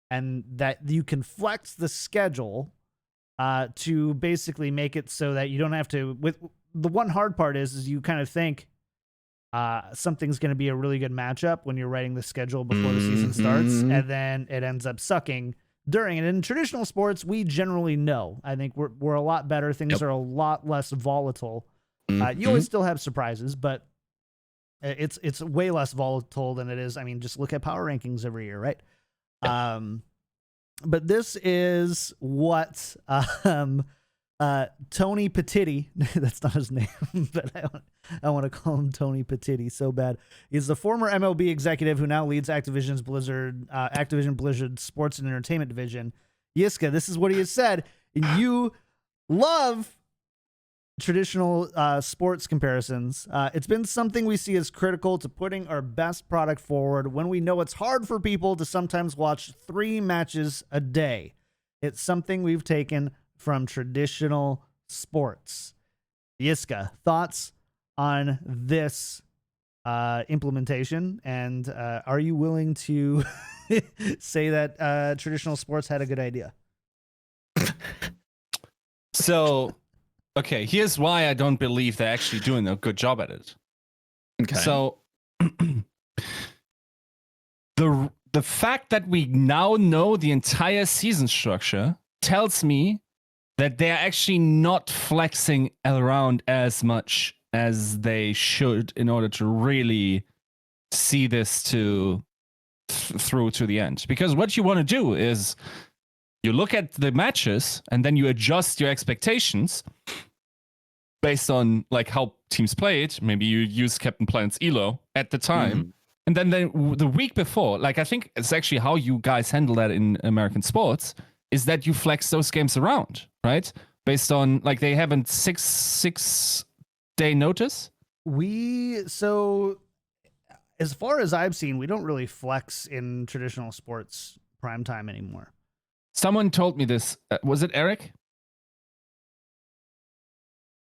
and that you can flex the schedule to basically make it so that you don't have to. With the one hard part is you kind of think something's going to be a really good matchup when you're writing the schedule before the season starts, and then it ends up sucking during it. In traditional sports, we generally know. I think we're a lot better. Things are a lot less volatile. You always still have surprises, but it's way less volatile than it is. I mean, just look at power rankings every year, right? But this is what Tony Petitti, that's not his name, but I want to call him Tony Petitti so bad. He's the former MLB executive who now leads Activision Blizzard Sports and Entertainment Division. Yiska, this is what he has said. You love traditional sports comparisons. It's been something we see as critical to putting our best product forward when we know it's hard for people to sometimes watch 3 matches a day. It's something we've taken from traditional sports. Yiska, thoughts on this implementation, and are you willing to say that traditional sports had a good idea? So, okay, here's why I don't believe they're actually doing a good job at it. Okay. So, the fact that we now know the entire season structure tells me that they're actually not flexing around as much as they should in order to really see this through to the end. Because what you want to do is you look at the matches and then you adjust your expectations based on like how teams played. Maybe you use Captain Planet's ELO at the time. And then the week before, like I think it's actually how you guys handle that in American sports, is that you flex those games around, right? Based on like they have a 6 day notice. So as far as I've seen, we don't really flex in traditional sports primetime anymore. Someone told me this. Was it Eric?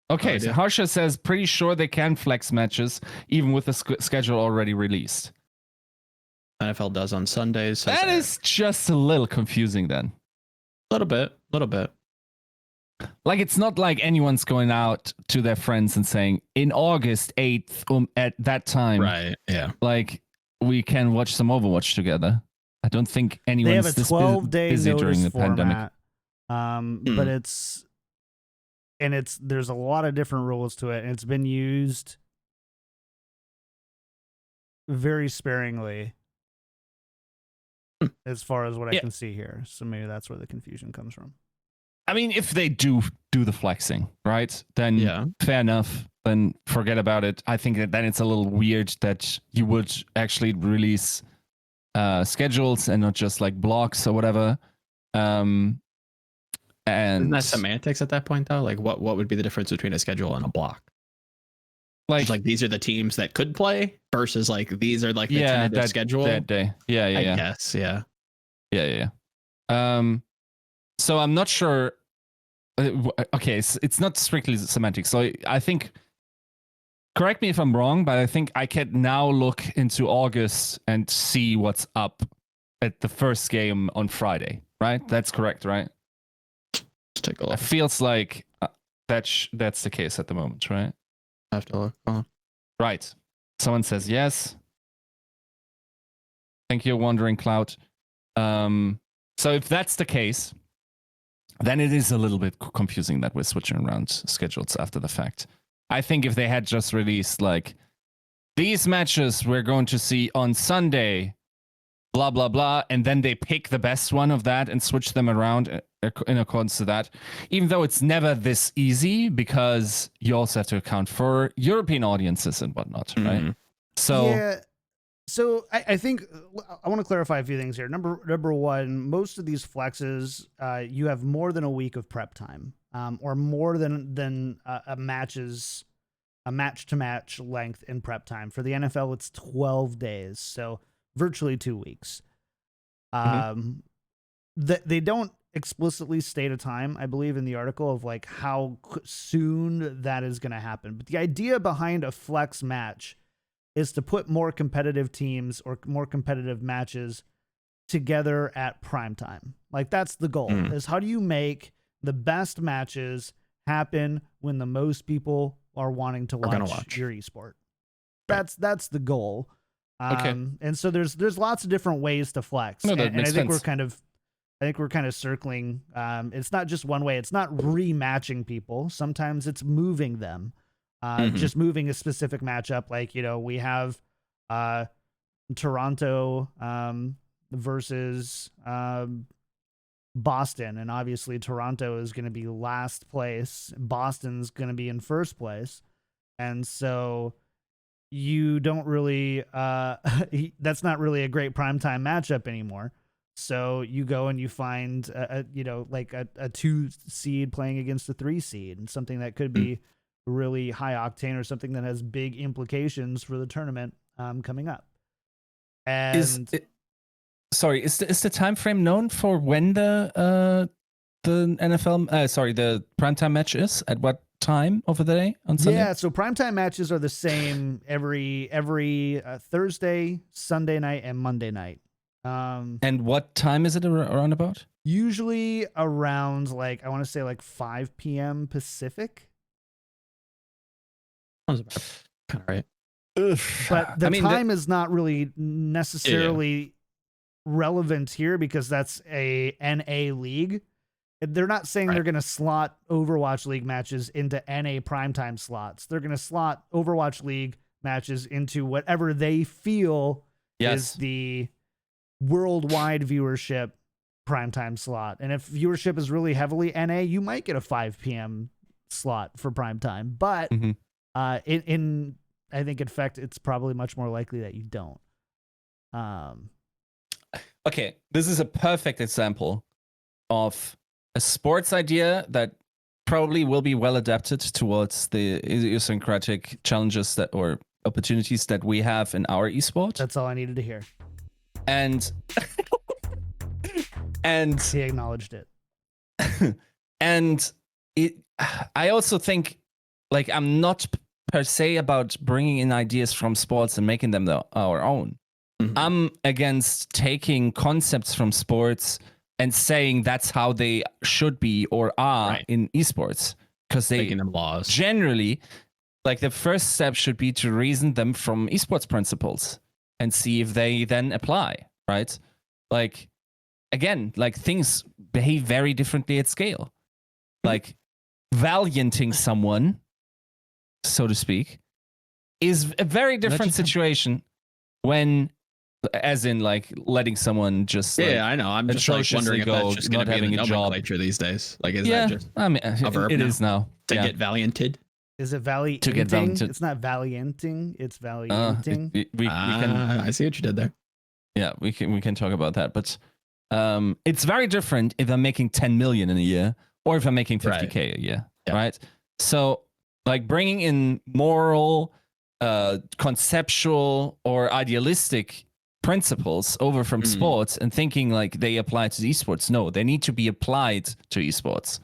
Okay, so Harsha says pretty sure they can flex matches even with the schedule already released. NFL does on Sundays. That is just a little confusing then. A little bit. Like, it's not like anyone's going out to their friends and saying, in August 8th, at that time, right? Yeah. Like, we can watch some Overwatch together. I don't think anyone's this busy during the pandemic. But there's a lot of different rules to it, and it's been used very sparingly as far as what I can see here. So maybe that's where the confusion comes from. I mean, if they do the flexing, right, then fair enough. Then forget about it. I think that then it's a little weird that you would actually release schedules and not just like blocks or whatever. And isn't that semantics at that point, though? Like, what would be the difference between a schedule and a block? Like these are the teams that could play versus like these are like the tentative schedule that day. I guess. Yeah. So I'm not sure. Okay, it's not strictly semantics. So I think, correct me if I'm wrong, but I think I can now look into August and see what's up at the first game on Friday, right? That's correct, right? Let's take a look. It feels like that's the case at the moment, right? I have to look. Hold on. Right. Someone says yes. Thank you, Wandering Cloud. So if that's the case, then it is a little bit confusing that we're switching around schedules after the fact. I think if they had just released like these matches we're going to see on Sunday, blah, blah, blah, and then they pick the best one of that and switch them around in accordance to that, even though it's never this easy because you also have to account for European audiences and whatnot, right? So I think I want to clarify a few things here. Number one, most of these flexes, you have more than a week of prep time, or more than a match to match length in prep time. For the NFL, it's 12 days, so virtually 2 weeks. They don't explicitly state a time, I believe, in the article of like how soon that is going to happen. But the idea behind a flex match is to put more competitive teams or more competitive matches together at prime time. Like that's the goal, is how do you make the best matches happen when the most people are wanting to watch your esport? That's the goal. And so there's lots of different ways to flex. No, that and makes I think sense. we're kind of circling. It's not just one way. It's not rematching people. Sometimes it's moving them. Just moving a specific matchup. Like, we have Toronto versus Boston, and obviously Toronto is going to be last place. Boston's going to be in first place, and so you don't really that's not really a great primetime matchup anymore. So you go and you find a 2 seed playing against a 3 seed, and something that could be really high octane or something that has big implications for the tournament coming up. And is the time frame known for when the NFL the primetime match is? At what time of the day on Sunday? Yeah, so primetime matches are the same every Thursday, Sunday night, and Monday night. And what time is it around about? Usually around I want to say 5 p.m. Pacific. Sounds about kind of right. But the time is not really necessarily relevant here because that's a NA league. They're not saying they're going to slot Overwatch League matches into NA primetime slots. They're going to slot Overwatch League matches into whatever they feel is the worldwide viewership primetime slot. And if viewership is really heavily NA, you might get a 5 p.m. slot for primetime. But in I think in fact it's probably much more likely that you don't. Okay, this is a perfect example of a sports idea that probably will be well adapted towards the idiosyncratic challenges or opportunities that we have in our esport. That's all I needed to hear. And he acknowledged it. And I also think I'm not per se about bringing in ideas from sports and making them our own. I'm against taking concepts from sports and saying that's how they should be or are in esports, because they making them laws. Generally, the first step should be to reason them from esports principles and see if they then apply, right? Again, things behave very differently at scale. Valianting someone, so to speak, is a very different situation when, as in letting someone just I know. I'm just wondering if that's just going to be the nomenclature these days. Is that just a verb it is now to get valianted? Is it valianting? To get valianted. It's not valianting. It's valianting. We can. I see what you did there. Yeah, we can talk about that, but it's very different if I'm making 10 million in a year or if I'm making 50K a year, right? So bringing in moral, conceptual, or idealistic principles over from sports and thinking they apply to esports. No, they need to be applied to esports.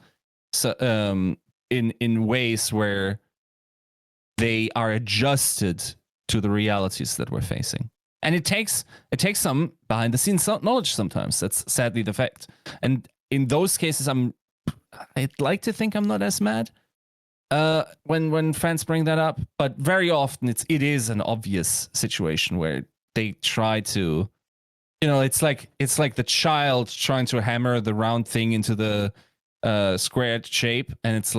So in ways where they are adjusted to the realities that we're facing. And it takes some behind the scenes knowledge sometimes. That's sadly the fact. And in those cases, I'd like to think I'm not as mad when fans bring that up, but very often it is an obvious situation where they try to, it's like the child trying to hammer the round thing into the squared shape, and it's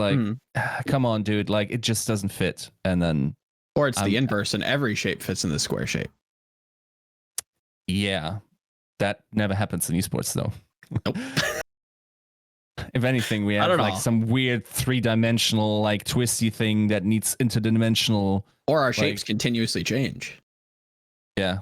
come on, dude, it just doesn't fit. And then, or it's the inverse, and every shape fits in the square shape. Yeah, that never happens in esports though. Nope. If anything, we have some weird 3-dimensional twisty thing that needs interdimensional, or our shapes continuously change. Yeah.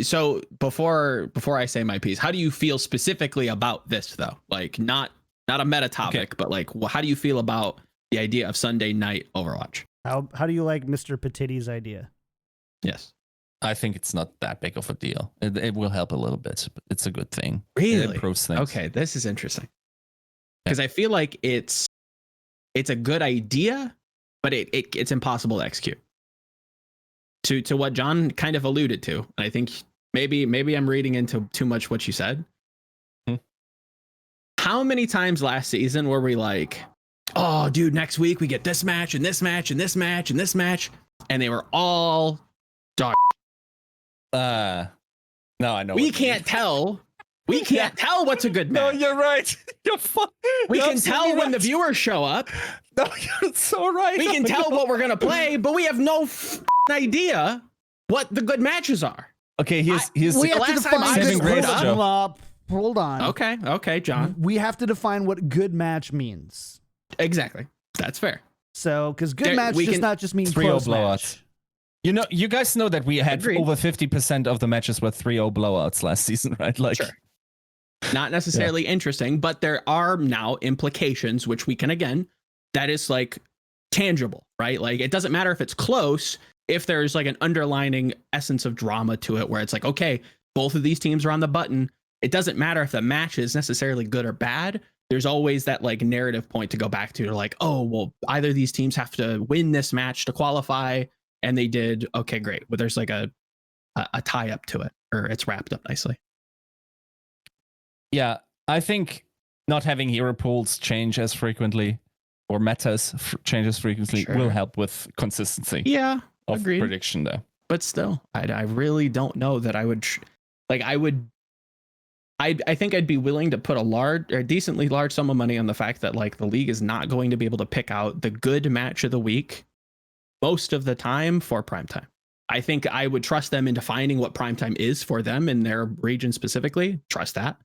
So before I say my piece, how do you feel specifically about this though? Not a meta topic, but how do you feel about the idea of Sunday night Overwatch? How do you like Mr. Petitti's idea? Yes. I think it's not that big of a deal. It will help a little bit, but it's a good thing. Really? It improves things. Okay, this is interesting. Because I feel like it's a good idea, but it's impossible to execute. To what John kind of alluded to, and I think maybe I'm reading into too much what you said. How many times last season were we oh, dude, next week we get this match and this match and this match and this match, and they were all dog. No, I know. We can't tell. We can't tell what's a good match. No, you're right. We can tell when the viewers show up. No, you're so right. We can tell what we're gonna play, but we have no idea what the good matches are. Okay, he's we have to last time define I Seven good. grades, Hold Joe. on, hold on. Okay, John. We have to define what good match means. Exactly. That's fair. So, because good There- match we does can- not just mean 3-0 close blowouts. match. You know, you guys know that we had Agreed. over 50% of the matches were 3-0 blowouts last season, right? Like, Sure. Not necessarily interesting, but there are now implications, which we can, again, that is like tangible, right? Like it doesn't matter if it's close, if there's like an underlining essence of drama to it, where it's like, okay, both of these teams are on the button. It doesn't matter if the match is necessarily good or bad. There's always that like narrative point to go back to, like, oh, well, either these teams have to win this match to qualify, and they did. Okay, great. But there's like a tie up to it, or it's wrapped up nicely. yeah, I think not having hero pools change as frequently or metas change as frequently Sure. will help with consistency Yeah, of agreed. prediction there. But still, I really don't know that I would I think I'd be willing to put a decently large sum of money on the fact that like the league is not going to be able to pick out the good match of the week most of the time for primetime. I think I would trust them in defining what primetime is for them in their region specifically. Trust that.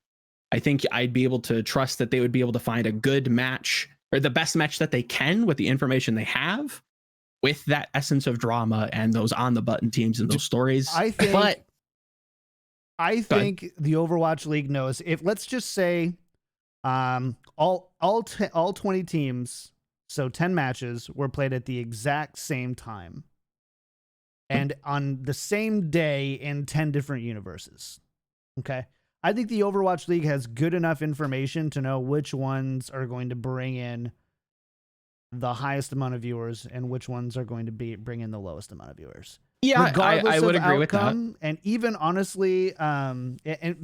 I think I'd be able to trust that they would be able to find a good match or the best match that they can with the information they have, with that essence of drama and those on the button teams and those stories. I think. But I think the Overwatch League knows, if let's just say all 20 teams, so 10 matches were played at the exact same time and on the same day in 10 different universes. Okay. I think the Overwatch League has good enough information to know which ones are going to bring in the highest amount of viewers and which ones are going to bring in the lowest amount of viewers. yeah, Regardless I would of agree with that. outcome, and even honestly, and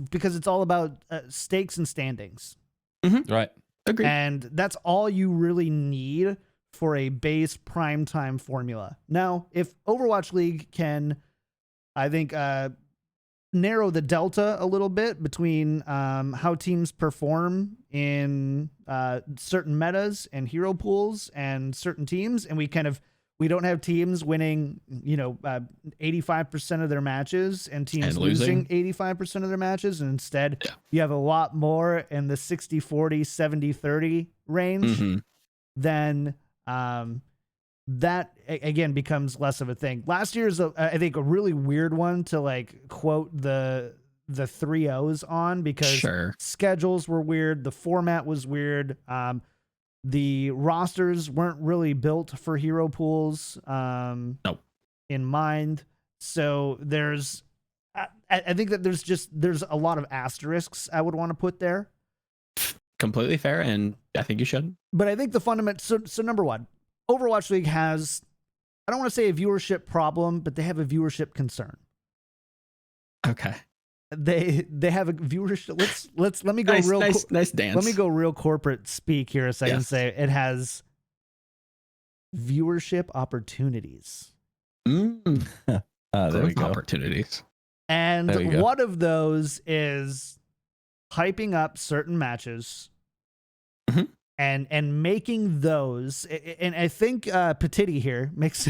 because it's all about stakes and standings, Right. Agreed. and that's all you really need for a base primetime formula. Now, if Overwatch League can, I think, narrow the delta a little bit between how teams perform in certain metas and hero pools and certain teams, and we don't have teams winning, 85% of their matches and teams And losing losing. 85% of their matches. And instead, you have a lot more in the 60-40, 70-30 range. Mhm. Then that again becomes less of a thing. Last year's, I think, a really weird one to like quote the 3-0s on, because Sure. schedules were weird. The format was weird. The rosters weren't really built for hero pools Nope. in mind. So I think that there's a lot of asterisks I would want to put there. Completely fair, and I think you should. But I think the fundamental, so number one, Overwatch League has, I don't want to say a viewership problem, but they have a viewership concern. Okay. They have a viewership. Let me go Nice dance. Let me go real corporate speak here a second. Yes. Say it has viewership opportunities. Mm, There we growth go. opportunities. And There you go. one of those is hyping up certain matches Mhm. and making those. And I think Petiti here makes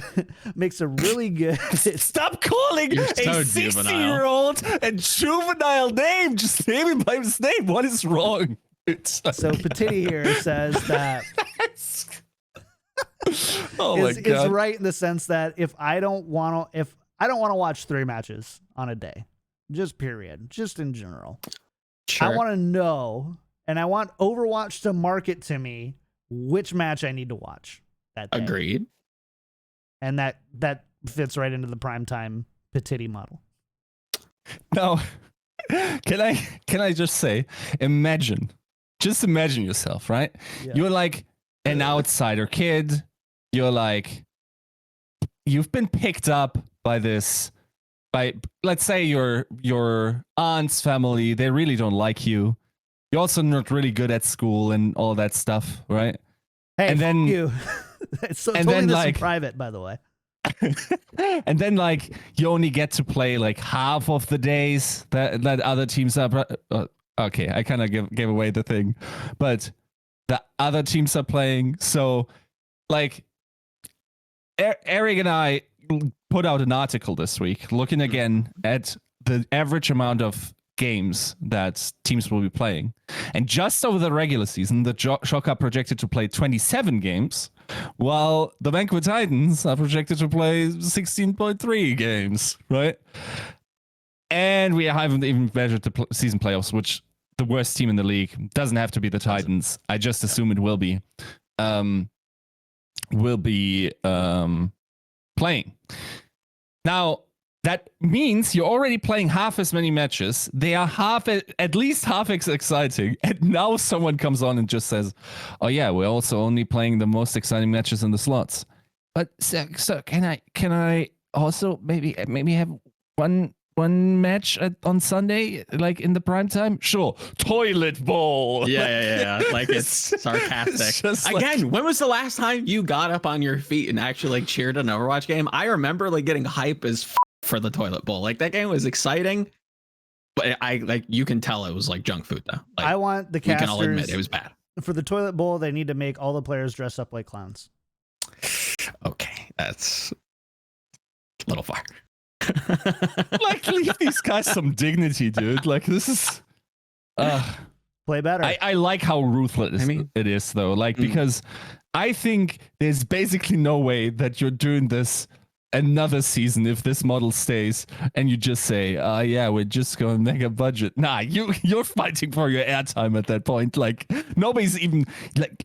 a really good. Stop calling You're a so juvenile. 60-year-old a juvenile name. Just name him by his name. What is wrong? So Petiti here says that oh my is god! right in the sense that if I don't want to watch 3 matches on a day, just period, just in general. Sure. I want to know, and I want Overwatch to market to me which match I need to watch that day. Agreed. And that fits right into the primetime Petiti model. Now, can I just say, just imagine yourself, right? Yeah. You're like an outsider kid. You're like, you've been picked up by let's say your aunt's family. They really don't like you. You're also not really good at school and all that stuff, right? Hey, And fuck then- you. So and totally then, this like- in private, by the way. And then like you only get to play like half of the days that other teams are. Okay, I kind of gave away the thing, but the other teams are playing. So like Eric and I put out an article this week looking again at the average amount of games that teams will be playing. And just over the regular season, the Shock are projected to play 27 games, while the Vancouver Titans are projected to play 16.3 games, right? And we haven't even measured the season playoffs, which the worst team in the league doesn't have to be the Titans. I just assume it will be. Playing. Now, that means you're already playing half as many matches. They are at least half as exciting. And now someone comes on and just says, "Oh yeah, we're also only playing the most exciting matches in the slots." But so can I also maybe have one match on Sunday, like in the prime time? Sure. Toilet bowl. Yeah. Like it's sarcastic. It's again, when was the last time you got up on your feet and actually like cheered an Overwatch game? I remember like getting hype as for the toilet bowl. Like that game was exciting, but you can tell it was like junk food though. Like, I want the casters. We can all admit it was bad. For the toilet bowl, they need to make all the players dress up like clowns. Okay, that's a little far. Like, leave these guys some dignity, dude. Like, this is play better. I like how ruthless it is though, like because I think there's basically no way that you're doing this another season if this model stays and you just say, yeah, we're just going mega budget. Nah, you're fighting for your airtime at that point. Like, nobody's even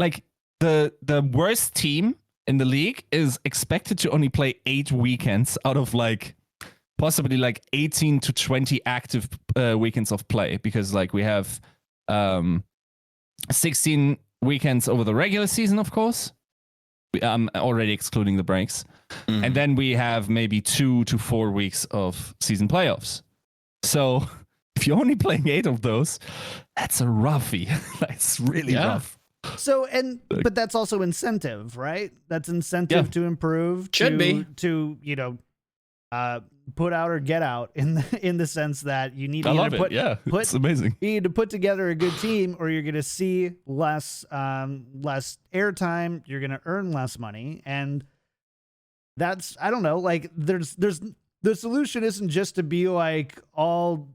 like the worst team in the league is expected to only play 8 weekends out of like possibly like 18 to 20 active weekends of play, because like we have 16 weekends over the regular season, of course. I'm already excluding the breaks. And then we have maybe 2 to 4 weeks of season playoffs. So if you're only playing 8 of those, that's a roughie. That's really rough. So, but that's also incentive, right? That's incentive to improve, to put out or get out in the sense that you need to it's amazing. You need to put together a good team, or you're going to see less airtime. You're going to earn less money, and that's, I don't know. Like, there's the solution isn't just to be like all.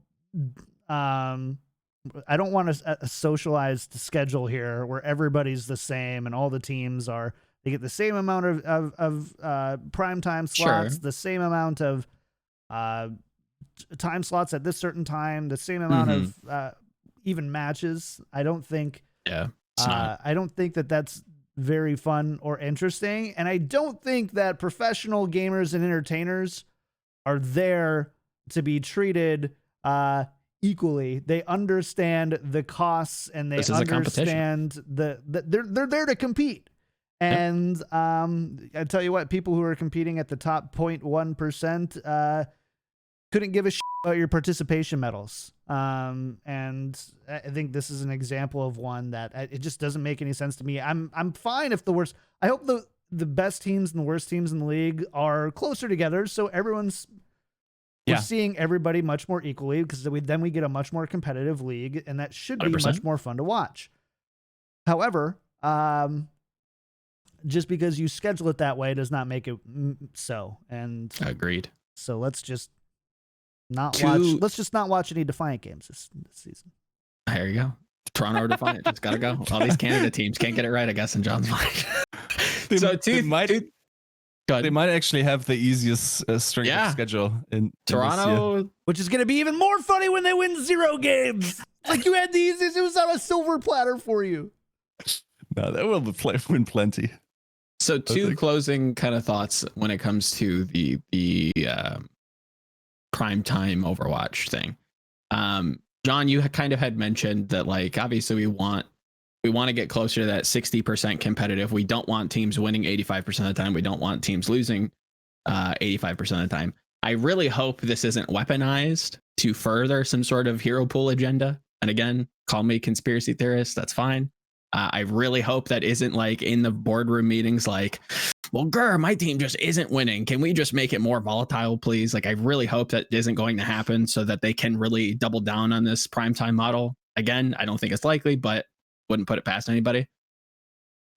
I don't want a socialized schedule here where everybody's the same and all the teams they get the same amount of primetime slots, the same amount of time slots at this certain time, the same amount of even matches. I don't think I don't think that that's very fun or interesting, and I don't think that professional gamers and entertainers are there to be treated equally. They understand the costs, and they understand they're there to compete. And I tell you what, people who are competing at the top 0.1% couldn't give a shit about your participation medals. And I think this is an example of one that it just doesn't make any sense to me. I'm fine if the worst. I hope the best teams and the worst teams in the league are closer together, so we're seeing everybody much more equally, because then we get a much more competitive league, and that should be 100%. Much more fun to watch. However, just because you schedule it that way does not make it so. And agreed. So let's just not watch. Let's just not watch any Defiant games this season. There you go. Toronto or Defiant. Just gotta go. All these Canada teams can't get it right, I guess, in John's mind. They might actually have the easiest strength of schedule in Toronto, which is going to be even more funny when they win 0 games. Like, you had the easiest. It was on a silver platter for you. No, they will win plenty. So, two closing kind of thoughts when it comes to the primetime Overwatch thing. John, you kind of had mentioned that, like, obviously we want to get closer to that 60% competitive. We don't want teams winning 85% of the time. We don't want teams losing 85% of the time. I really hope this isn't weaponized to further some sort of hero pool agenda. And again, call me conspiracy theorist. That's fine. I really hope that isn't like in the boardroom meetings like, well, my team just isn't winning. Can we just make it more volatile, please? Like, I really hope that isn't going to happen so that they can really double down on this primetime model. Again, I don't think it's likely, but wouldn't put it past anybody.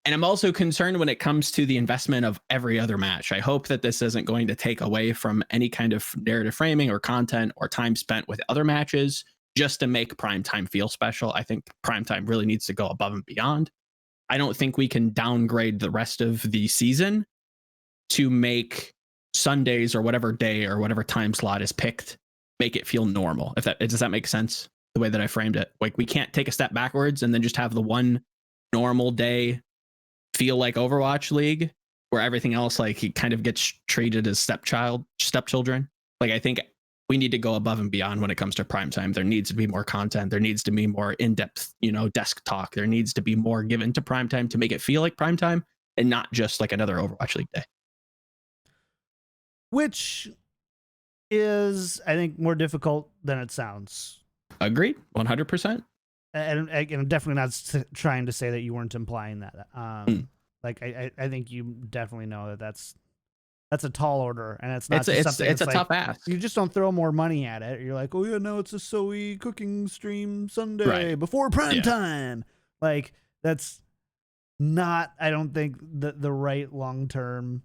And I'm also concerned when it comes to the investment of every other match. I hope that this isn't going to take away from any kind of narrative framing or content or time spent with other matches just to make primetime feel special. I think primetime really needs to go above and beyond. I don't think we can downgrade the rest of the season to make Sundays or whatever day or whatever time slot is picked, make it feel normal. Does that make sense? The way that I framed it, like we can't take a step backwards and then just have the one normal day feel like Overwatch League, where everything else like he kind of gets treated as stepchildren. Like I think we need to go above and beyond when it comes to primetime. There needs to be more content. There needs to be more in-depth, desk talk. There needs to be more given to primetime to make it feel like primetime and not just like another Overwatch League day. Which is, I think, more difficult than it sounds. Agreed, 100%. And I'm definitely not trying to say that you weren't implying that. Like I think you definitely know that's a tall order, and it's not something. It's a like, tough ask. You just don't throw more money at it. You're like, oh yeah, no, it's a Zoe cooking stream Sunday before prime time. Like that's not, I don't think, the right long term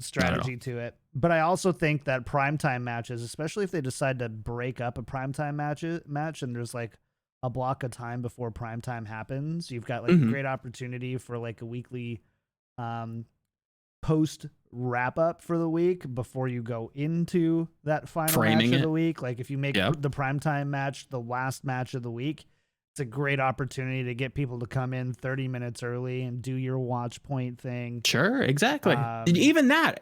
strategy to it. But I also think that primetime matches, especially if they decide to break up a primetime match and there's like a block of time before primetime happens, you've got like a great opportunity for like a weekly post wrap up for the week before you go into that final match of the week. Like if you make the primetime match the last match of the week, it's a great opportunity to get people to come in 30 minutes early and do your watch point thing. Sure, exactly. Even that,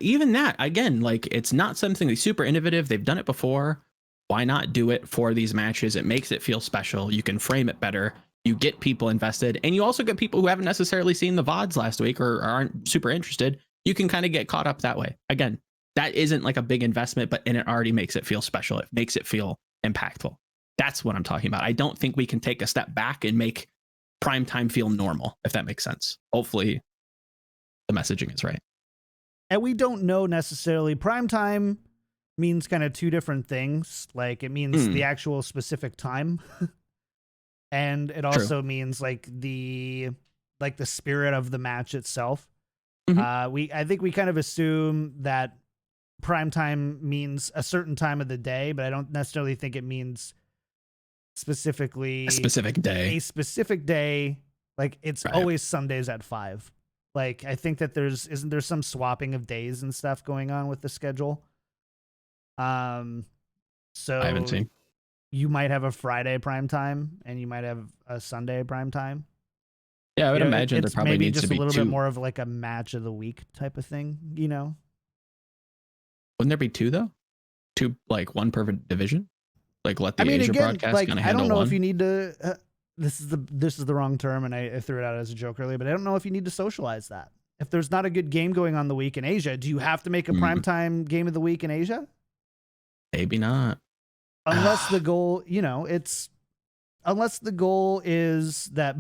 again, like it's not something that's super innovative. They've done it before. Why not do it for these matches? It makes it feel special. You can frame it better. You get people invested, and you also get people who haven't necessarily seen the VODs last week or aren't super interested. You can kind of get caught up that way. Again, that isn't like a big investment, and it already makes it feel special. It makes it feel impactful. That's what I'm talking about. I don't think we can take a step back and make primetime feel normal, if that makes sense. Hopefully the messaging is right. And we don't know necessarily. Primetime means kind of two different things. Like it means the actual specific time. And it also means like the spirit of the match itself. I think we kind of assume that primetime means a certain time of the day, but I don't necessarily think it means specifically a specific day. Like it's always Sundays at 5. Like I think that isn't there some swapping of days and stuff going on with the schedule. So I haven't seen. You might have a Friday prime time and you might have a Sunday prime time. Yeah, I would imagine there probably maybe needs just to be a little two. bit more of like a match of the week type of thing, Wouldn't there be two though? Two, like one per division? Like let the Asia broadcast kind of handle one? I don't know if you need to. This is the wrong term, and I threw it out as a joke earlier. But I don't know if you need to socialize that. If there's not a good game going on the week in Asia, do you have to make a primetime game of the week in Asia? Maybe not. Unless the goal, unless the goal is that,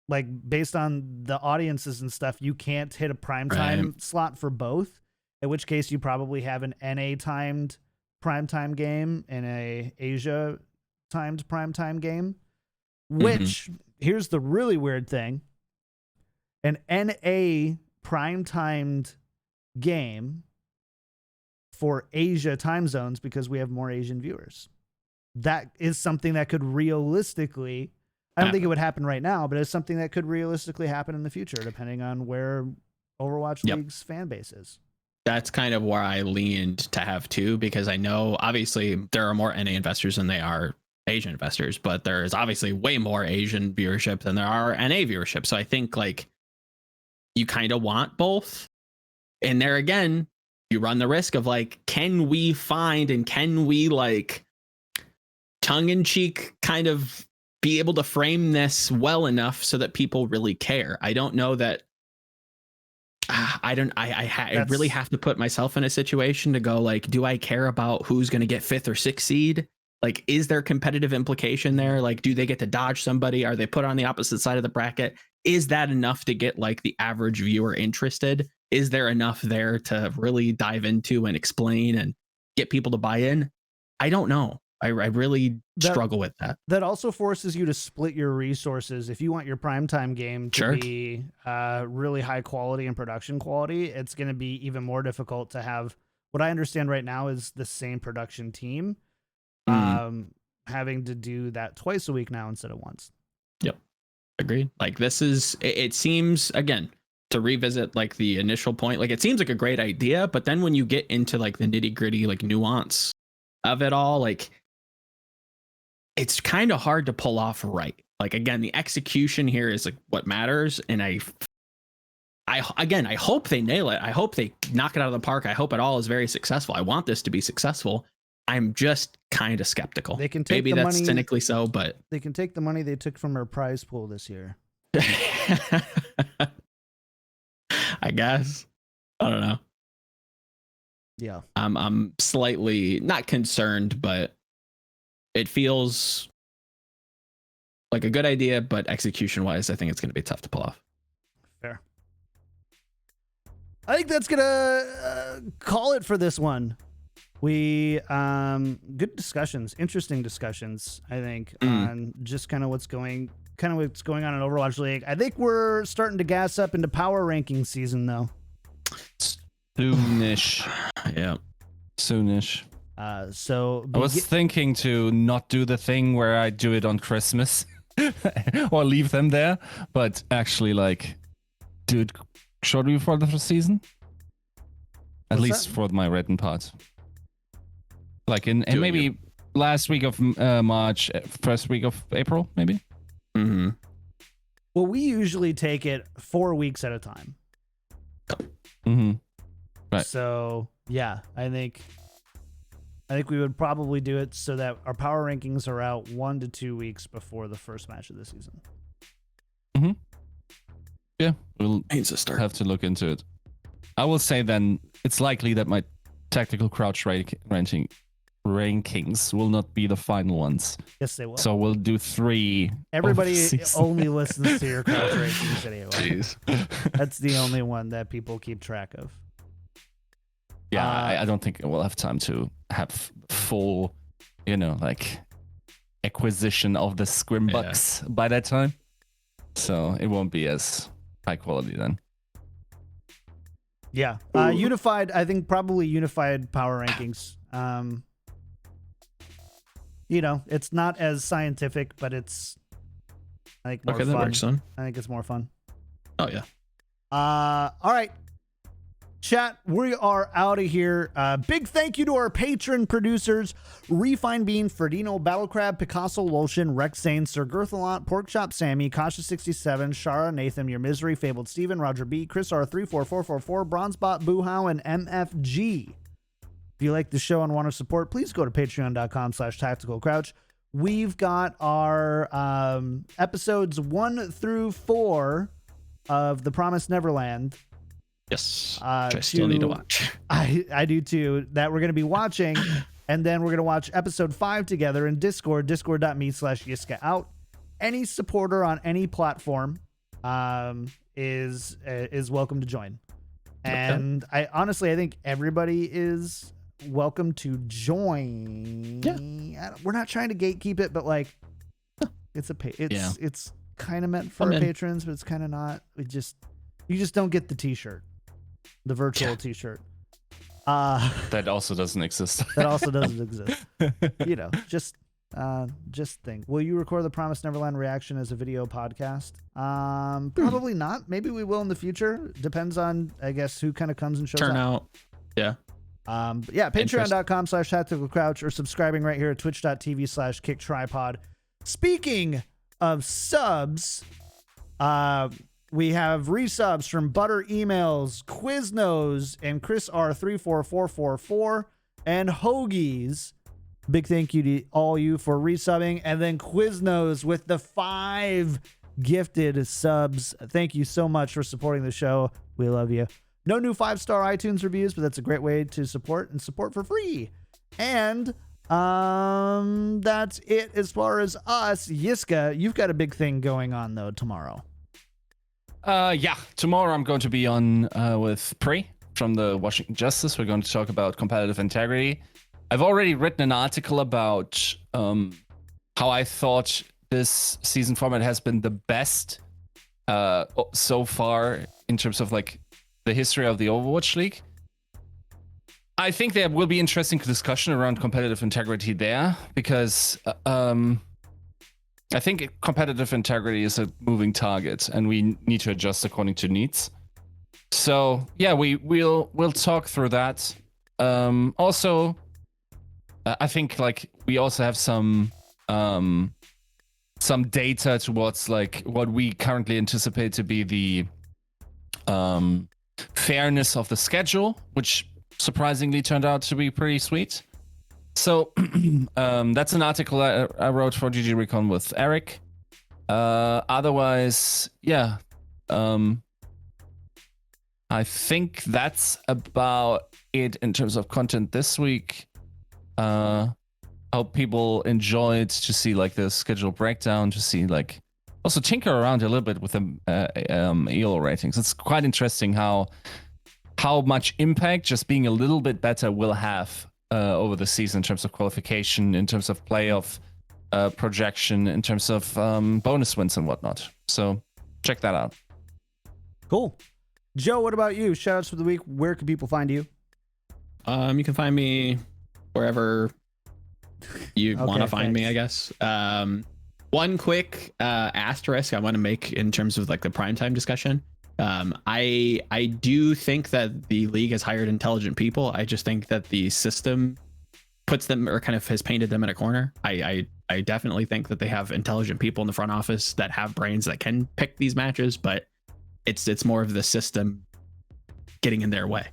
like based on the audiences and stuff, you can't hit a primetime slot for both. In which case, you probably have an NA timed primetime game and a Asia timed primetime game. Which here's the really weird thing: an NA prime-timed game for Asia time zones because we have more Asian viewers. That is something that could realistically, I don't think it would happen right now, but it's something that could realistically happen in the future, depending on where Overwatch League's fan base is. That's kind of where I leaned to have two, because I know obviously there are more NA investors than they are Asian investors, but there is obviously way more Asian viewership than there are NA viewership. So I think like you kind of want both. And there again, you run the risk of like, can we find and can we like tongue in cheek kind of be able to frame this well enough so that people really care? I don't know that. I really have to put myself in a situation to go like, do I care about who's going to get 5th or 6th seed? Like, is there competitive implication there? Like, do they get to dodge somebody? Are they put on the opposite side of the bracket? Is that enough to get like the average viewer interested? Is there enough there to really dive into and explain and get people to buy in? I don't know. I really struggle with that. That also forces you to split your resources. If you want your primetime game to be really high quality and production quality, it's going to be even more difficult to have what I understand right now is the same production team having to do that twice a week now instead of once. Yep. Agreed. Like this is, it seems, again, to revisit like the initial point, like it seems like a great idea, but then when you get into like the nitty gritty, like nuance of it all, like it's kind of hard to pull off right. Like, again, the execution here is like what matters. And I hope they nail it. I hope they knock it out of the park. I hope it all is very successful. I want this to be successful. I'm just kind of skeptical. They can take maybe the that's money, cynically so, but they can take the money they took from our prize pool this year. I guess. I don't know. Yeah. I'm slightly not concerned, but it feels like a good idea, but execution wise, I think it's going to be tough to pull off. Fair. I think that's gonna call it for this one. We good discussions, interesting discussions, I think, on just kind of what's going on in Overwatch League. I think we're starting to gas up into power ranking season though. Soonish. Yeah. Soonish. So I was thinking to not do the thing where I do it on Christmas or leave them there, but actually like do it shortly before the season. At least for my written part. Like in maybe last week of March, first week of April, maybe. Mm-hmm. Well, we usually take it 4 weeks at a time. Mm-hmm. Right. So yeah, I think we would probably do it so that our power rankings are out 1 to 2 weeks before the first match of the season. Mm-hmm. Yeah, we'll have to look into it. I will say then it's likely that my tactical crouch rankings will not be the final ones. Yes, they will. So we'll do 3. Everybody only listens to your crouch rankings anyway. Jeez. That's the only one that people keep track of. Yeah, I don't think we'll have time to have full, like acquisition of the scrimbucks by that time. So it won't be as high quality then. Yeah. Unified, I think probably unified power rankings. It's not as scientific, but it's I think more fun. That works, son. I think it's more fun. Oh yeah. All right. Chat, we are out of here. Big thank you to our patron producers, Refine Bean, Ferdino, Battlecrab, Picasso, Lotion, Rex Zane, Sir Girthalot, Porkchop Sammy, Kasha67, Shara, Nathan, Your Misery, Fabled Steven, Roger B, Chris R34444, Bronzebot, Boohow, and MFG. If you like the show and want to support, please go to patreon.com/tacticalcrouch. We've got our episodes 1 through 4 of The Promised Neverland. Yes, which I still need to watch. I do too. That we're going to be watching, and then we're going to watch episode 5 together in Discord, discord.me/Yiska out. Any supporter on any platform is welcome to join. And I honestly think everybody is welcome to join. Yeah. We're not trying to gatekeep it, but like it's kind of meant for our patrons, but it's kind of not. You just don't get the t-shirt. The virtual t-shirt. That also doesn't exist. That also doesn't exist. Just think. Will you record the Promised Neverland reaction as a video podcast? Probably not. Maybe we will in the future. Depends on, I guess, who kind of comes and shows up. Yeah. But yeah, patreon.com/tacticalcrouch or subscribing right here at twitch.tv/Kickedtripod. Speaking of subs, we have resubs from Butter Emails, Quiznos, and Chris R34444, and Hoagies. Big thank you to all you for resubbing. And then Quiznos with the 5 gifted subs. Thank you so much for supporting the show. We love you. No new 5-star iTunes reviews, but that's a great way to support for free. And that's it as far as us. Yiska, you've got a big thing going on, though, tomorrow. Yeah, tomorrow I'm going to be on with Prey from the Washington Justice. We're going to talk about competitive integrity. I've already written an article about how I thought this season format has been the best so far in terms of like the history of the Overwatch League. I think there will be interesting discussion around competitive integrity there, because I think competitive integrity is a moving target, and we need to adjust according to needs. So yeah, we'll talk through that. Also, I think like we also have some data towards like what we currently anticipate to be the fairness of the schedule, which surprisingly turned out to be pretty sweet. So that's an article I wrote for GG Recon with Eric. Otherwise, yeah. I think that's about it in terms of content this week. Hope people enjoyed to see like the schedule breakdown, to see like also tinker around a little bit with the ELO ratings. It's quite interesting how much impact just being a little bit better will have over the season in terms of qualification, in terms of playoff projection, in terms of bonus wins and whatnot. So check that out. Cool. Joe, what about you? Shoutouts for the week. Where can people find you? You can find me wherever you want to find me, I guess. One quick asterisk I want to make in terms of like the primetime discussion. I do think that the league has hired intelligent people. I just think that the system puts them, or kind of has painted them in a corner. I definitely think that they have intelligent people in the front office that have brains that can pick these matches, but it's more of the system getting in their way,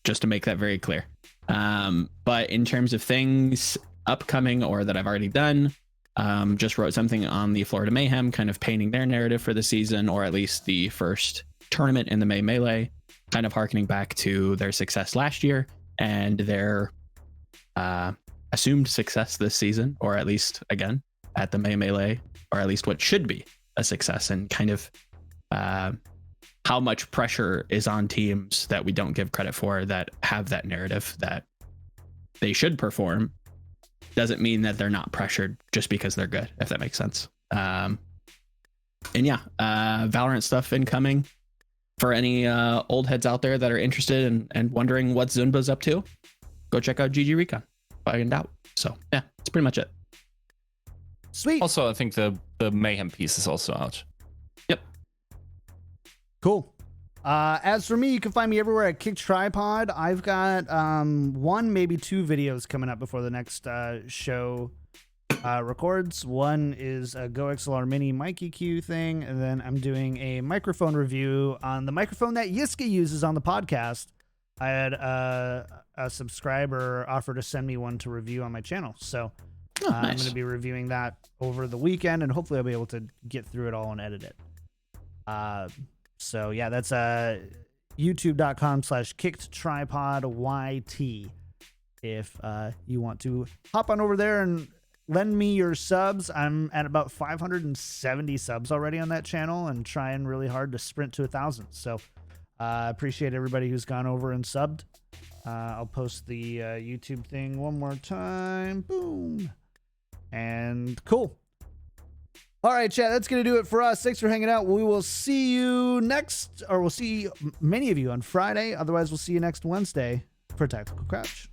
just to make that very clear. But in terms of things upcoming or that I've already done, just wrote something on the Florida Mayhem, kind of painting their narrative for the season, or at least the first tournament in the May Melee, kind of harkening back to their success last year and their assumed success this season, or at least again at the May Melee, or at least what should be a success, and kind of how much pressure is on teams that we don't give credit for, that have that narrative that they should perform. Doesn't mean that they're not pressured just because they're good, if that makes sense. And yeah, Valorant stuff incoming for any old heads out there that are interested and wondering what Zunba's up to. Go check out GG Recon. Find out. So yeah, that's pretty much it. Sweet. Also, I think the Mayhem piece is also out. Yep. Cool. As for me, you can find me everywhere at Kickedtripod. I've got one, maybe two videos coming up before the next show records. One is a Go XLR Mini mic EQ thing, and then I'm doing a microphone review on the microphone that Yiska uses on the podcast. I had a subscriber offer to send me one to review on my channel, so nice. I'm going to be reviewing that over the weekend, and hopefully I'll be able to get through it all and edit it. So yeah, that's youtube.com/kickedtripodyt. If you want to hop on over there and lend me your subs. I'm at about 570 subs already on that channel and trying really hard to sprint to 1,000. So appreciate everybody who's gone over and subbed. I'll post the YouTube thing one more time. Boom. And cool. All right, chat, that's going to do it for us. Thanks for hanging out. We will see you next, or we'll see many of you on Friday. Otherwise, we'll see you next Wednesday for Tactical Crouch.